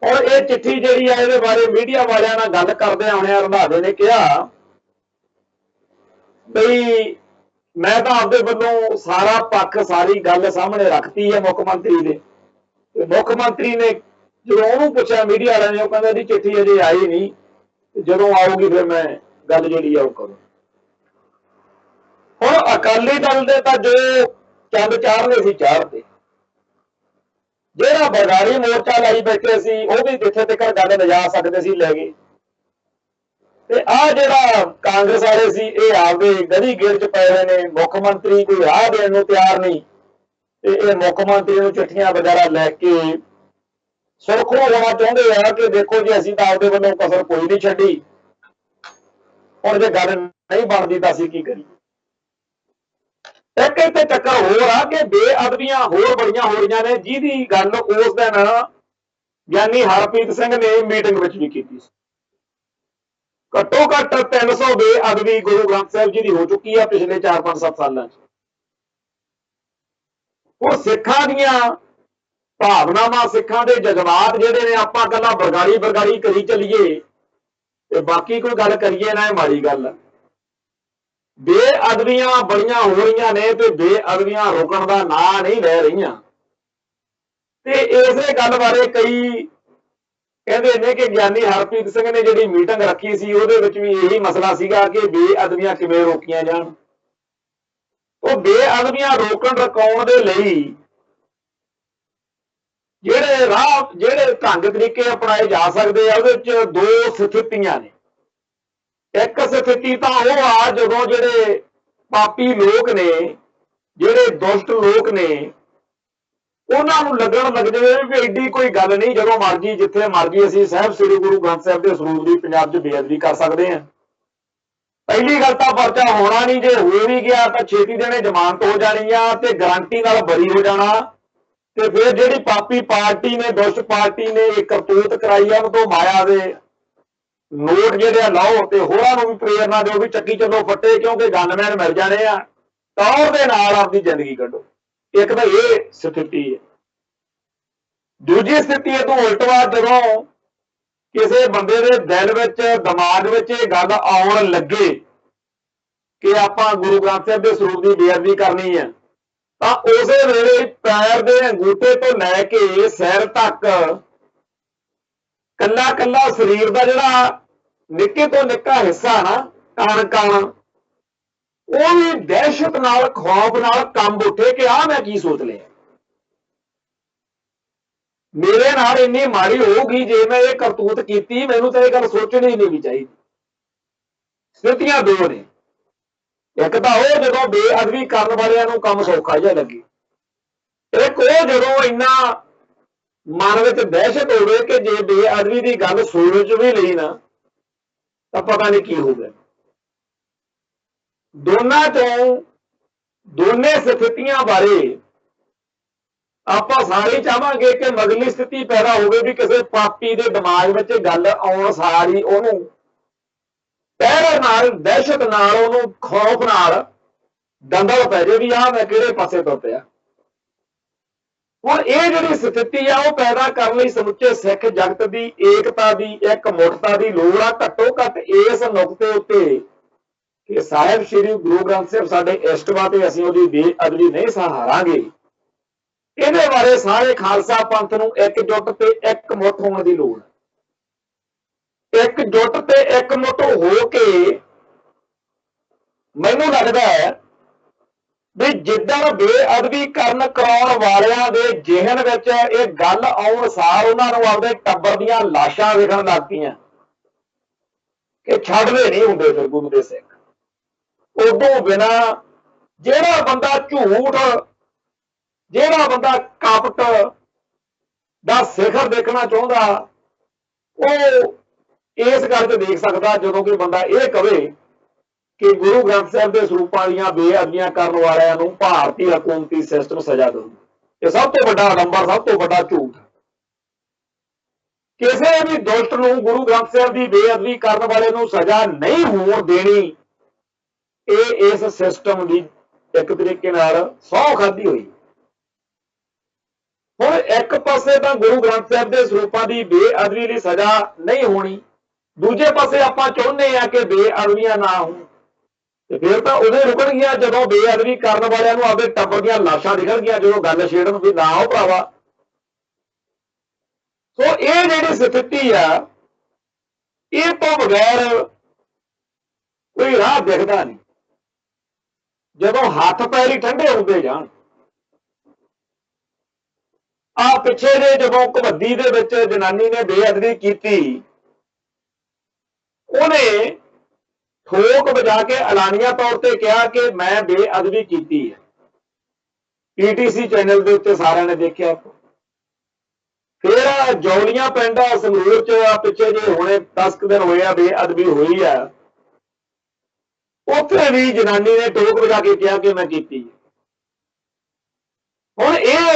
ਔਰ ਇਹ ਚਿੱਠੀ ਜਿਹੜੀ ਆ ਇਹਦੇ ਬਾਰੇ ਮੀਡੀਆ ਵਾਲਿਆਂ ਨਾਲ ਗੱਲ ਕਰਦੇ ਹੋਏ ਰੰਧਾਵੇ ਨੇ ਕਿਹਾ ਬਈ ਮੈਂ ਤਾਂ ਆਪਦੇ ਵੱਲੋਂ ਸਾਰਾ ਪੱਖ, ਸਾਰੀ ਗੱਲ ਸਾਹਮਣੇ ਰੱਖਤੀ ਹੈ ਮੁੱਖ ਮੰਤਰੀ ਦੇ। ਮੁੱਖ ਮੰਤਰੀ ਨੇ ਜਦੋਂ ਉਹਨੂੰ ਪੁੱਛਿਆ ਮੀਡੀਆ ਵਾਲਿਆਂ ਨੇ, ਉਹ ਕਹਿੰਦਾ ਜੀ ਚਿੱਠੀ ਅਜੇ ਆਈ ਨਹੀਂ, ਜਦੋਂ ਆਊਗੀ ਫਿਰ ਮੈਂ ਗੱਲ ਜਿਹੜੀ ਆ ਉਹ ਕਰੂੰ। ਹੁਣ ਅਕਾਲੀ ਦਲ ਦੇ ਤਾਂ ਜੋ ਚੰਦ ਚਾੜਨੇ ਸੀ ਚਾੜਦੇ, ਜਿਹੜਾ ਬਰਗਾੜੀ ਮੋਰਚਾ ਲਾਈ ਬੈਠੇ ਸੀ ਉਹ ਵੀ ਜਿੱਥੇ ਤੱਕ ਗੱਲ ਲਿਜਾ ਸਕਦੇ ਸੀ ਲੈ ਗਏ, ਤੇ ਆਹ ਜਿਹੜਾ ਕਾਂਗਰਸ ਵਾਲੇ ਸੀ ਇਹ ਆਪਦੇ ਗੜੀ ਗੇੜ 'ਚ ਪਏ ਹੋਏ ਨੇ। ਮੁੱਖ ਮੰਤਰੀ ਕੋਈ ਰਾਹ ਦੇਣ ਨੂੰ ਤਿਆਰ ਨਹੀਂ ਤੇ ਇਹ ਮੁੱਖ ਮੰਤਰੀ ਨੂੰ ਚਿੱਠੀਆਂ ਵਗੈਰਾ ਲੈ ਕੇ ਸੁਰਖਰੂ ਹੋਣਾ ਚਾਹੁੰਦੇ ਆ ਕਿ ਦੇਖੋ ਜੀ ਅਸੀਂ ਤਾਂ ਆਪਦੇ ਵੱਲੋਂ ਕਸਰ ਕੋਈ ਨਹੀਂ ਛੱਡੀ, ਹੁਣ ਜੇ ਗੱਲ ਨਹੀਂ ਬਣਦੀ ਤਾਂ ਅਸੀਂ ਕੀ ਕਰੀਏ। ਇੱਕ ਇੱਥੇ ਚੱਕਰ ਹੋਰ ਆ ਕਿ ਬੇਅਦਬੀਆਂ ਹੋਰ ਬੜੀਆਂ ਹੋ ਰਹੀਆਂ ਨੇ, ਜਿਹਦੀ ਗੱਲ ਉਸ ਦਿਨ ਗਿਆਨੀ ਹਰਪ੍ਰੀਤ ਸਿੰਘ ਨੇ ਮੀਟਿੰਗ ਵਿੱਚ ਵੀ ਕੀਤੀ ਸੀ। ਘੱਟੋ ਘੱਟ 300 ਬੇਅਦਬੀ ਗੁਰੂ ਗ੍ਰੰਥ ਸਾਹਿਬ ਜੀ ਦੀ ਹੋ ਚੁੱਕੀ ਆ ਪਿਛਲੇ 4-5-7 ਸਾਲਾਂ 'ਚ। ਉਹ ਸਿੱਖਾਂ ਦੀਆਂ ਭਾਵਨਾਵਾਂ, ਸਿੱਖਾਂ ਦੇ ਜਜ਼ਬਾਤ ਜਿਹੜੇ ਨੇ, ਆਪਾਂ ਗੱਲਾਂ ਬਰਗਾੜੀ ਕਰੀ ਚੱਲੀਏ ਤੇ ਬਾਕੀ ਕੋਈ ਗੱਲ ਕਰੀਏ ਨਾ, ਇਹ ਮਾੜੀ ਗੱਲ ਆ। ਬੇਅਦਬੀਆਂ ਬੜੀਆਂ ਹੋ ਰਹੀਆਂ ਨੇ ਤੇ ਬੇਅਦਬੀਆਂ ਰੋਕਣ ਦਾ ਨਾਂ ਨਹੀਂ ਲੈ ਰਹੀਆਂ। ਤੇ ਇਸੇ ਗੱਲ ਬਾਰੇ ਕਈ ਕਹਿੰਦੇ ਨੇ ਕਿ ਗਿਆਨੀ ਹਰਪ੍ਰੀਤ ਸਿੰਘ ਨੇ ਜਿਹੜੀ ਮੀਟਿੰਗ ਰੱਖੀ ਸੀ ਉਹਦੇ ਵਿੱਚ ਵੀ ਇਹੀ ਮਸਲਾ ਸੀਗਾ ਕਿ ਬੇਅਦਬੀਆਂ ਕਿਵੇਂ ਰੋਕੀਆਂ ਜਾਣ। ਉਹ ਬੇਅਦਬੀਆਂ ਰੋਕਣ ਰਕਾਉਣ ਦੇ ਲਈ ਜਿਹੜੇ ਰਾਹ, ਜਿਹੜੇ ਢੰਗ ਤਰੀਕੇ ਅਪਣਾਏ ਜਾ ਸਕਦੇ ਆ, ਉਹਦੇ ਵਿੱਚ ਦੋ ਸਥਿਤੀਆਂ ਨੇ। ਇੱਕ ਸਥਿਤੀ ਤਾਂ ਉਹ ਆ ਜਦੋਂ ਜਿਹੜੇ ਪਾਪੀ ਲੋਕ ਨੇ, ਜਿਹੜੇ ਦੁਸ਼ਟ ਲੋਕ ਨੇ, ਉਹਨਾਂ ਨੂੰ ਲੱਗਣ ਲੱਗ ਜਾਵੇ ਵੀ ਐਡੀ ਕੋਈ ਗੱਲ ਨਹੀਂ, ਜਦੋਂ ਮਰਜੀ ਜਿੱਥੇ ਮਰਜੀ ਅਸੀਂ ਸਾਹਿਬ ਸ੍ਰੀ ਗੁਰੂ ਗ੍ਰੰਥ ਸਾਹਿਬ ਦੇ ਸਰੂਪ ਦੀ ਪੰਜਾਬ 'ਚ ਬੇਅਦਬੀ ਕਰ ਸਕਦੇ ਹਾਂ। ਪਹਿਲੀ ਗੱਲ ਤਾਂ ਪਰਚਾ ਹੋਣਾ ਨਹੀਂ, ਜੇ ਹੋ ਵੀ ਗਿਆ ਤਾਂ ਛੇਤੀ ਦੇਣੇ ਜ਼ਮਾਨਤ ਹੋ ਜਾਣੀ ਆ ਤੇ ਗਰੰਟੀ ਨਾਲ ਬਰੀ ਹੋ ਜਾਣਾ। ਤੇ ਫਿਰ ਜਿਹੜੀ ਪਾਪੀ ਪਾਰਟੀ ਨੇ, ਦੁਸ਼ਟ ਪਾਰਟੀ ਨੇ ਇਹ ਕਰਤੂਤ ਕਰਾਈ ਆ, ਉਹ ਤੋਂ ਮਾਇਆ ਦੇ ਨੋਟ ਜਿਹੜੇ ਆ ਲਾਓ ਤੇ ਹੋਰਾਂ ਨੂੰ ਵੀ ਪ੍ਰੇਰਨਾ ਦਿਓ ਵੀ ਚੱਕੀ ਚੱਲੋ ਫੱਟੇ, ਕਿਉਂਕਿ ਗਨਮੈਨ ਮਿਲ ਜਾਣੇ ਆ, ਟੌਰ ਦੇ ਨਾਲ ਆਪਦੀ ਜ਼ਿੰਦਗੀ ਕੱਢੋ। ਇੱਕ ਤਾਂ ਇਹ ਸਥਿਤੀ ਹੈ। ਦੂਜੀ ਸਥਿਤੀ ਇਹ ਤੋਂ ਉਲਟਵਾ, ਜਦੋਂ ਕਿਸੇ ਬੰਦੇ ਦੇ ਦਿਲ ਵਿੱਚ, ਦਿਮਾਗ ਵਿੱਚ ਇਹ ਗੱਲ ਆਉਣ ਲੱਗੇ ਕਿ ਆਪਾਂ ਗੁਰੂ ਗ੍ਰੰਥ ਸਾਹਿਬ ਦੇ ਸਰੂਪ ਦੀ ਬੇਅਦਬੀ ਕਰਨੀ ਹੈ, ਤਾਂ ਉਸੇ ਵੇਲੇ ਪੈਰ ਦੇ ਅੰਗੂਠੇ ਤੋਂ ਲੈ ਕੇ ਸਿਰ ਤੱਕ ਕੱਲਾ ਕੱਲਾ ਸਰੀਰ ਦਾ ਜਿਹੜਾ ਨਿੱਕੇ ਤੋਂ ਨਿੱਕਾ ਹਿੱਸਾ ਨਾ, ਕਣ, ਉਹ ਵੀ ਦਹਿਸ਼ਤ ਨਾਲ, ਖੌਫ ਨਾਲ ਕੰਬ ਉੱਠੇ ਕਿ ਆਹ ਮੈਂ ਕੀ ਸੋਚ ਲਿਆ, ਮੇਰੇ ਨਾਲ ਇੰਨੀ ਮਾੜੀ ਹੋਊਗੀ ਜੇ ਮੈਂ ਇਹ ਕਰਤੂਤ ਕੀਤੀ, ਮੈਨੂੰ ਤਾਂ ਇਹ ਗੱਲ ਸੋਚਣੀ ਨਹੀਂ ਚਾਹੀਦੀ। ਸਥਿਤੀਆਂ ਦੋ ਨੇ। ਇੱਕ ਤਾਂ ਉਹ ਜਦੋਂ ਬੇਅਦਬੀ ਕਰਨ ਵਾਲਿਆਂ ਨੂੰ ਕੰਮ ਸੌਖਾ ਜਿਹਾ ਲੱਗੇ, ਇੱਕ ਉਹ ਜਦੋਂ ਇੰਨਾ ਮਨ ਵਿੱਚ ਦਹਿਸ਼ਤ ਹੋਵੇ ਕਿ ਜੇ ਬੇਅਦਬੀ ਦੀ ਗੱਲ ਸੋਚ ਵੀ ਲਈ ਨਾ ਤਾਂ ਪਤਾ ਨਹੀਂ ਕੀ ਹੋਊਗਾ। ਦੋਨਾਂ ਚੋਂ, ਦੋਨੇ ਸਥਿਤੀਆਂ ਬਾਰੇ ਆਪਾਂ ਸਾਰੇ ਚਾਹਾਂਗੇ ਕਿ ਮਗਲੀ ਸਥਿਤੀ ਪੈਦਾ ਹੋਵੇ ਵੀ ਕਿਸੇ ਪਾਪੀ ਦੇ ਦਿਮਾਗ ਵਿੱਚ ਗੱਲ ਆਉਣ ਸਾਰ ਹੀ ਉਹਨੂੰ ਪਹਿਰ ਨਾਲ, ਦਹਿਸ਼ਤ ਨਾਲ, ਉਹਨੂੰ ਖੌਫ ਨਾਲ ਦੰਦਲ ਪੈ ਜੇ ਵੀ ਆਹ ਮੈਂ ਕਿਹੜੇ ਪਾਸੇ ਤੋਂ ਪਿਆ। ਹੁਣ ਇਹ ਜਿਹੜੀ ਸਥਿਤੀ ਆ ਉਹ ਪੈਦਾ ਕਰਨ ਲਈ ਸਮੁੱਚੇ ਸਿੱਖ ਜਗਤ ਦੀ ਏਕਤਾ ਦੀ, ਇੱਕ ਮੁੱਠਤਾ ਦੀ ਲੋੜ ਆ। ਘੱਟੋ ਘੱਟ ਇਸ ਨੁਕਤੇ ਉੱਤੇ ਕਿ ਸਾਹਿਬ ਸ੍ਰੀ ਗੁਰੂ ਗ੍ਰੰਥ ਸਾਹਿਬ ਸਾਡੇ ਇਸ਼ਟਵਾ ਤੇ ਅਸੀਂ ਉਹਦੀ ਬੇਅਦਬੀ ਨਹੀਂ ਸਹਾਰਾਂਗੇ, ਇਹਦੇ ਬਾਰੇ ਸਾਰੇ ਖਾਲਸਾ ਪੰਥ ਨੂੰ ਇਕਜੁੱਟ ਤੇ ਇਕਮੁੱਠ ਹੋਣ ਦੀ ਲੋੜ ਹੈ। ਇਕਜੁੱਟ ਤੇ ਇਕਮੁੱਠ ਹੋ ਕੇ मैनू लगता है भी जिद्दन बेअदबी करन कराउण वालियां दे जिहन विच इह गल आउण सार उन्हां नूं आपदे टब्बर दीयां लाशां विखण लग पईआं कि छड्डदे नहीं हुंदे फिर गुरु दे सिख। उदों बिना जिहड़ा बंदा झूठ, जिहड़ा बंदा कपट दा सिखर देखना चाहुंदा ਉਹ इस गल ते देख सकदा जदों कि बंदा यह कहे कि गुरु ग्रंथ साहिब के ਸਰੂਪਾਂ ਦੀਆਂ ਬੇਅਦਬੀਆਂ ਕਰਨ ਵਾਲਿਆਂ ਨੂੰ ਭਾਰਤੀ ਹਕੂਮਤੀ सिस्टम सजा दे। ਇਹ सब तो ਵੱਡਾ ਨੰਬਰ, सब तो ਵੱਡਾ ਝੂਠ। ਕਿਸੇ भी ਦੁਸ਼ਟ ਨੂੰ गुरु ग्रंथ साहिब की बेअदबी ਕਰਨ वाले ਨੂੰ सजा नहीं होण देनी, ਇਹ इस सिस्टम की एक तरीके नाल सौं खाधी हुई। हुण एक पासे तां गुरु ग्रंथ साहिब के ਸਰੂਪਾਂ की बेअदबी लई सजा नहीं होनी, दूजे पासे आपां चाहुंदे आ कि बेअदबियां ना होण। फिर तो उदे रुकणगियां जदों बेअदबी करन वालियां नूं आपदे टब्बर दीयां लाशां दिखणगियां, जदों गल छेड़न भी ना हो भरावा। सो ये जिहड़ी स्थिति आ, इह तों बगैर कोई राह दिखदा नहीं। जदों हत्थ पैर ही ठंडे हुंदे जाण, आ पिछे जे जदों घवद्दी दे विच जनानी ने बेअदबी कीती, उहने ठोक बजा के एलानिया तौर पर कहा कि मैं बेअदबी की है। पीटीसी चैनल के उत्ते सारे ने देखा। फिर जौलियां पिंड संगरूर च पिछे जे हुणे 10 दिन होए बेअदबी हुई है, उत्थे भी जनानी ने ठोक बजा के कहा कि मैं की। हुण इह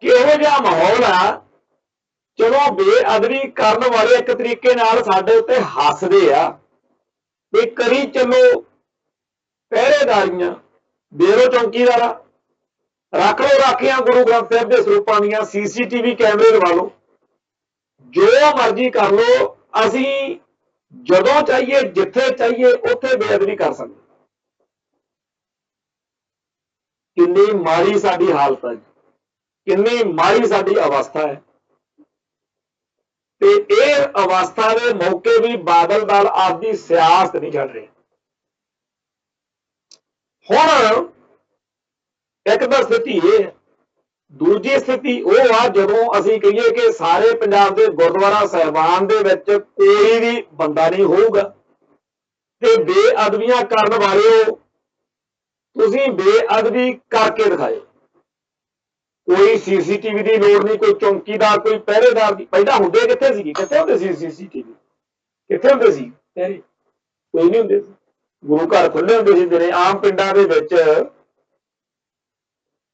किहो जिहा माहौल आ, चलो बेअदबी करने वाले एक तरीके नाल साडे उत्ते हसदे आ भी करी चलो पहरेदारियां, देरो चौकीदारा, रख लो राखियां गुरु ग्रंथ साहिब के ਸਰੂਪਾਂ दीयां, CCTV कैमरे लगा लो, जो मर्जी कर लो, असी जदों चाहिए जिथे चाहिए उत्थे बेअदबी कर सकते। कितनी माड़ी साडी हालत है, कितनी माड़ी साडी अवस्था है। ते अवस्था के मौके भी बादल दल आपकी सियासत नहीं छड़ रहे। हुण एक तो स्थिति ये, दूजी स्थिति वह आ जदों असीं कहिए कि सारे पंजाब के गुरुद्वारा साहिबान दे विच कोई भी बंदा नहीं होऊगा ते बेअदबियां करन वाले तुसीं बेअदबी करके दिखाओ। कोई CCTV की लोड़ नहीं, कोई चौकीदार, कोई पहरेदार की। पहला हुंदे कित्थे सी, कित्थे हुंदे सी CCTV, कित्थे हुंदे सी पहरे? कोई नहीं हुंदे सी। गुरु घर खुले हुंदे सी दिने। आम पिंडां दे विच,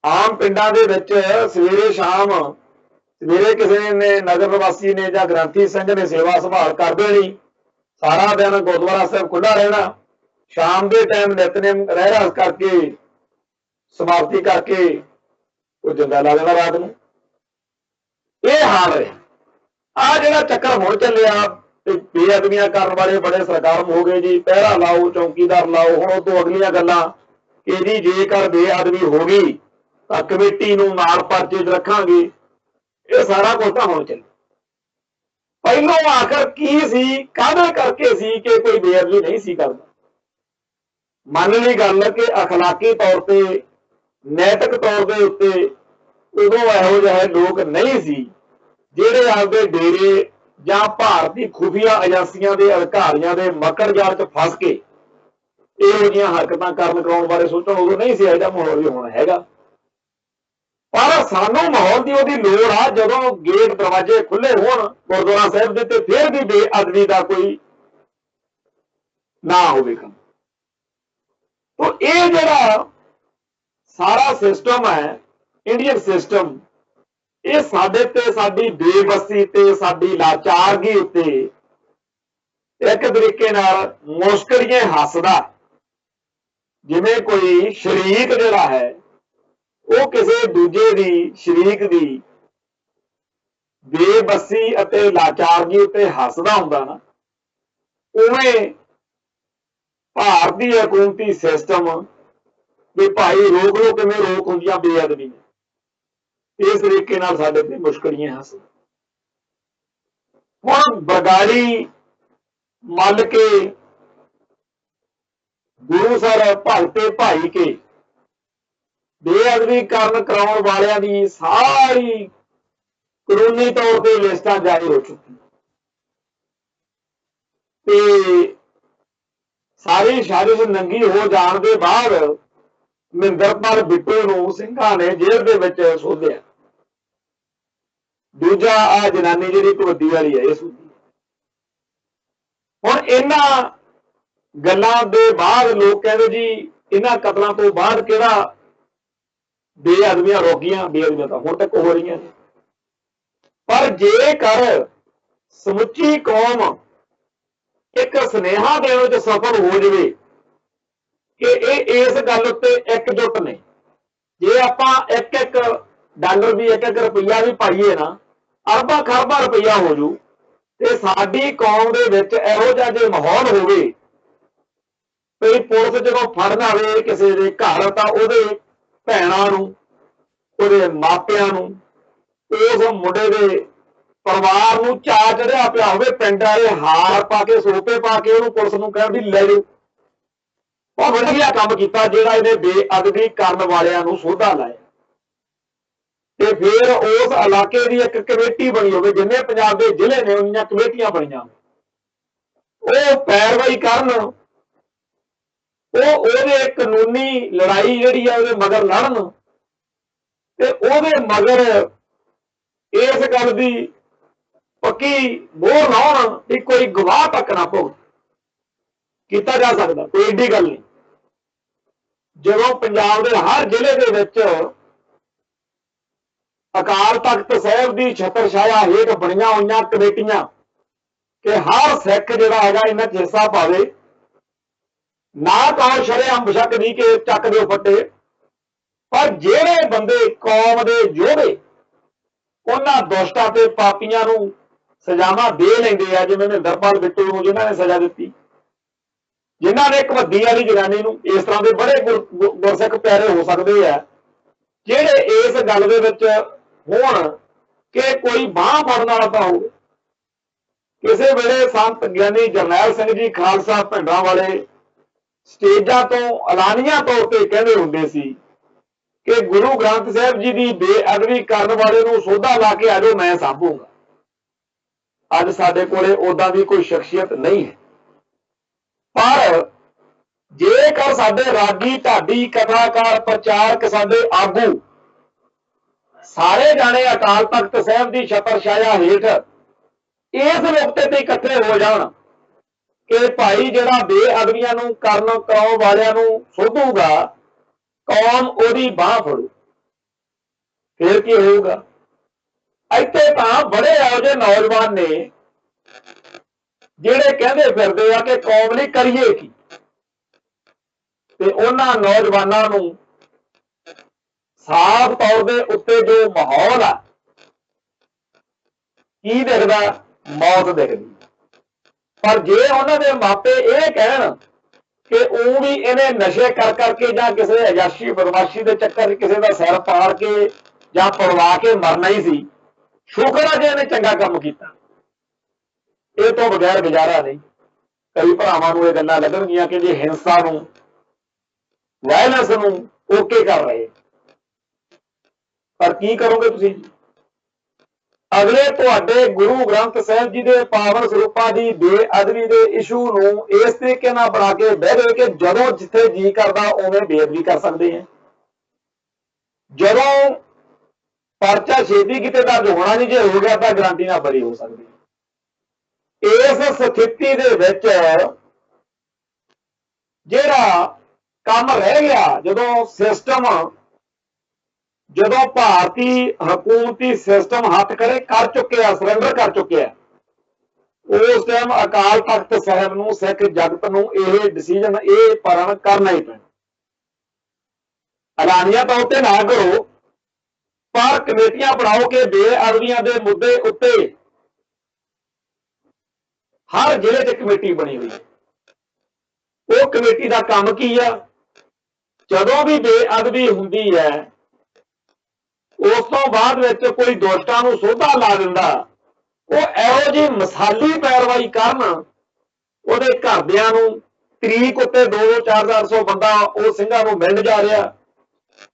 आम पिंडां दे विच सवेरे शाम, सवेरे किसी ने नगर निवासी ने जां ग्रंथी संघ ने सेवा संभाल कर देनी, सारा दिन गुरुद्वारा साहिब खुला रहना, शाम के टाइम नितनेम रहरास करके समाप्ति करके वो जिंदा ला देना रात में। यह हाल है। आ जिहड़ा चक्कर हुण चलिया, बेअदबियां करने वाले बड़े सरगर्म हो गए जी, पहरा लाओ, चौकीदार लाओ। हुण उह तों अगलियां गल्लां कि जी जेकर बेअदबी हो गई तां कमेटी नूं नाल परचे च रखांगे। ये सारा कुछ तां हुण चलिया। पहलों आखिर की सी, काहदे करके सी कि कोई बेअदबी नहीं सी करदा। मन ली गल कि अखलाकी तौर पर, नैतिक तौर के उत्ते उदों इहो जिहे लोग नहीं सी जिहड़े आपदे डेरे जां भारती खुफिया एजेंसियां के अधिकारियों के मकर जाल च फस के इहो जिहियां हरकतां करन कराउण बारे सोचण। उदों नहीं सी इहो जिहा माहौल भी हुण हैगा। पर सानूं माहौल की उहदी लोड़ आ जदों गेट दरवाजे खुले होण गुरुद्वारा साहिब दे, ते फिर भी बेअदबी का कोई ना होवेगा। तो ये जिहड़ा सारा सिस्टम है, इंडियन सिस्टम, ये साडे ते साडी बेबसी ते साडी लाचारगी उत्ते एक तरीके नाल मुस्करीए हसदा, जिवें कोई शरीक जिहड़ा है वो किसी दूजे दी शरीक दी बेबसी अते लाचारगी उत्ते हसदा हुंदा ना, उवें भारती हुकूमती सिस्टम भी भाई रोक लो, किवें रोक हुंदियां बेअदबी ने। इस तरीके नाल साडे ते मुश्किलियां हस। हुण बगाड़ी मल के गुरु सर भगते भाई के बेअदबी कराउण वालियां दी सारी कानूनी तौर पर लिस्टां जारी हो चुकी ते सारी साजिश नंगी हो जाने के बाद महेंद्रपाल बिट्टू नूं सिंघां ने जेल दे विच सोधिया। दूजा आ जनानी जिहड़ी कबड्डी वाली है इस हुण इन्हां गल्लां दे बाद लोग कहते जी इन्हां कतलों तो बाद किहड़ा बेअदबियां रोकियां, बेअदबियां तो हुण तक हो रही हैं। पर जेकर समुची कौम एक सुनेहा देने विच सफल हो जाए कि इस गल उत्ते एकजुट ने, जे आपां एक एक डॉलर भी एक एक रुपया भी पाईए ना, अरबां खरबां रुपया हो जू ते साडी कौम दे विच इहो जिहा जे माहौल होवे भी पुलिस जदों फड़न आवे किसी दे घर तां उहदे भैणां नूं, उहदे मापिआं नूं, उस मुंडे दे परिवार नूं चाਅ चढ़िया पिया होवे, पिंड वाले हार पा के सोपे पा के उहनूं पुलिस नूं कहण भी ले जाओ। बहुत वधिया काम किया जिहड़ा इहने बेअदबी करन वालिआं नूं सोधा लाया ते फिर उस इलाके की एक कमेटी बनी होवे, जिन्ने पंजाब के जिले ने उन्नियां कमेटियां बणीआं, वो पैरवाई करन, ਉਹਦੇ कानूनी लड़ाई जिहड़ी है ਉਹਦੇ मगर लड़न ते ਉਹਦੇ मगर इस गल की पक्की मोहर लाउण भी कोई गवाह तक ना भुगत किया जा सकता, कोई एडी गल नहीं। ਜਦੋਂ पंजाब के हर जिले के विच अकाल तख्त साहिब की छत्र छाया हेठ बणीआं होईआं कमेटियां कि हर सिख जिहड़ा हैगा इन्हां 'च हिस्सा पावे, ना कहो शरेआम बशक नहीं कि चक दो फटे, पर जेड़े बंदे कौम के योधे उन्हां दुष्टां ते पापियां नूं सजावां दे लैंदे आ, जिवें महेंद्रपाल बिट्टू नूं जिन्हां ने सजा दित्ती, जिन्हां ने कबड्डी वाली जनानी नूं, इस तरह के बड़े गुरसिख प्यारे हो सकते हैं जेड़े इस गल दे विच होण कि कोई बांह फड़न वाला तां होवे। किसी वेले संत ज्ञानी जरनैल सिंह जी खालसा पिंडां वाले स्टेजां तो ऐलानिया तौर पर कहते हुंदे सी कि गुरु ग्रंथ साहिब जी की बेअदबी करने वाले नूं सोधा ला के आ जाओ, मैं साभूंगा। अज साडे कोले उदां दी कोई शख्सियत नहीं है, पर जेकर साडे रागी ढाडी कथाकार प्रचारक साडे आगू सारे जाने अकाल तख्त साहिब की छत्र छाया हेठ इस नुकते ते इकट्ठे हो जाण कि भाई जिहड़ा बेअदबियां नूं करन कराउण वालिआं नूं सोधूगा, कौम उहदी बांह फड़ू, फिर की होऊगा। इत्थे तां बड़े इहो जिहे नौजवान ने जिहड़े कहंदे फिरदे आ कि कौम लई करिए की, ते उन्हां नौजवानां नूं साफ तौर दे उत्ते जो माहौल आ की दिखदा, मौत दिखदी। पर जे उन्हां दे मापे ये कहण कि वो भी इन्हें नशे कर करके जां किसी अयाशी बदमाशी के चक्कर किसी का सिर पाड़ के जां पड़वा के मरना ही सी, शुक्र है जे इन्हें चंगा काम किया, ये तो बगैर गुजारा नहीं। कई भरावां नूं ये गल्लां लगणगीਆਂ कि जे हिंसा नूं वायलेंस नूं ओके कर रहे, पर की करोगे तुसीं? अगले तुहाडे गुरु ग्रंथ साहिब जी के पावन स्वरूपां की बेअदबी के इशू नूं इस तरीके नाल बना के बह गए कि जदों जिथे जी करदा उवें बेअदबी कर सकते हैं, जदों परचा छेती किते दर्ज होना नहीं, जे हो गया तो गारंटी नाल बरी हो सकदी। इस स्थिति दे विच जिहड़ा काम रह गया, जदों सिस्टम जदों भारती हुकूमती सिस्टम हथ खड़े कर चुके हैं, सरेंडर कर चुके हैं, उस टाइम अकाल तख्त साहिब नूं सिख जगत नूं यह डिसीजन ये पालन करना ही पैना। ऐलानिया तौर पर ना करो, पर कमेटियां बनाओ कि बेअदबियां दे मुद्दे उत्ते हर जिले च कमेटी बनी हुई है। वो कमेटी का काम की है, जदों भी बेअदबी हुंदी है उस तो बाद विच कोई दोषां नूं सोधा ला दिंदा, वो इहो जी मिसाली पैरवाई करन, उहदे घरदिआं नूं ਤਰੀਕ ਉੱਤੇ 200-400 ਬੰਦਾ ਉਹ ਸਿੰਘਾਂ ਨੂੰ ਮਿਲਣ ਜਾ ਰਿਹਾ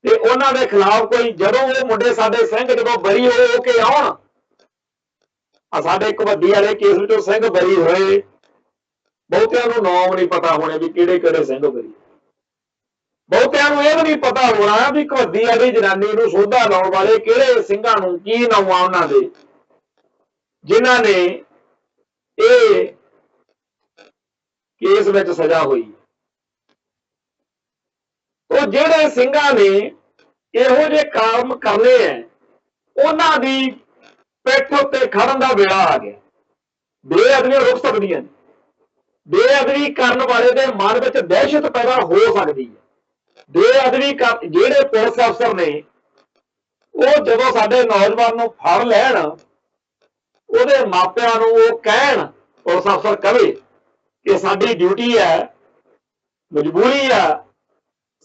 ਤੇ ਉਹਨਾਂ ਦੇ ਖਿਲਾਫ ਕੋਈ ਜਦੋਂ ਉਹ ਮੁੰਡੇ ਸਾਡੇ ਸਿੰਘ ਜਦੋਂ ਬਰੀ ਹੋ ਕੇ ਆਉਣ ਆ ਸਾਡੇ ਕਬੱਡੀ ਵਾਲੇ ਕੇਸ ਵਿੱਚੋਂ ਸਿੰਘ ਬਰੀ ਹੋਏ ਬਹੁਤਿਆਂ ਨੂੰ ਨਾਮ ਨਹੀਂ ਪਤਾ ਹੋਣੇ ਵੀ ਕਿਹੜੇ ਕਿਹੜੇ ਸਿੰਘ ਬਰੀ ਬਹੁਤਿਆਂ ਨੂੰ ਇਹ ਵੀ ਨਹੀਂ ਪਤਾ ਹੋਣਾ ਵੀ ਕਬੱਡੀ ਵਾਲੀ ਜਨਾਨੀ ਨੂੰ ਸੋਧਾ ਲਾਉਣ ਵਾਲੇ ਕਿਹੜੇ ਸਿੰਘਾਂ ਨੂੰ ਕੀ ਨਾਮ ਆ ਉਹਨਾਂ ਦੇ ਜਿਨ੍ਹਾਂ ਨੇ ਇਹ ਕੇਸ ਵਿੱਚ ਸਜ਼ਾ ਹੋਈ। ਉਹ ਜਿਹੜੇ ਸਿੰਘਾਂ ਨੇ ਇਹੋ ਜਿਹੇ ਕੰਮ ਕਰਨੇ ਐ ਉਹਨਾਂ ਦੀ ਪਿੱਠ ਉੱਤੇ ਖੜਨ ਦਾ ਵੇਲਾ ਆ ਗਿਆ। ਬੇਅਦਬੀਆਂ ਰੁਕ ਸਕਦੀਆਂ ਨੇ, ਬੇਅਦਬੀ ਕਰਨ ਵਾਲੇ ਦੇ ਮਨ ਵਿੱਚ ਦਹਿਸ਼ਤ ਪੈਦਾ ਹੋ ਸਕਦੀ ਹੈ। ਬੇਅਦਬੀ ਜਿਹੜੇ ਪੁਲਿਸ ਅਫਸਰ ਨੇ ਉਹ ਜਦੋਂ ਸਾਡੇ ਨੌਜਵਾਨ ਨੂੰ ਫੜ ਲੈਣ ਉਹਦੇ ਮਾਪਿਆਂ ਨੂੰ ਉਹ ਕਹਿਣ, ਪੁਲਿਸ ਅਫਸਰ ਕਹੇ ਕਿ ਸਾਡੀ ਡਿਊਟੀ ਹੈ, ਮਜਬੂਰੀ ਆ,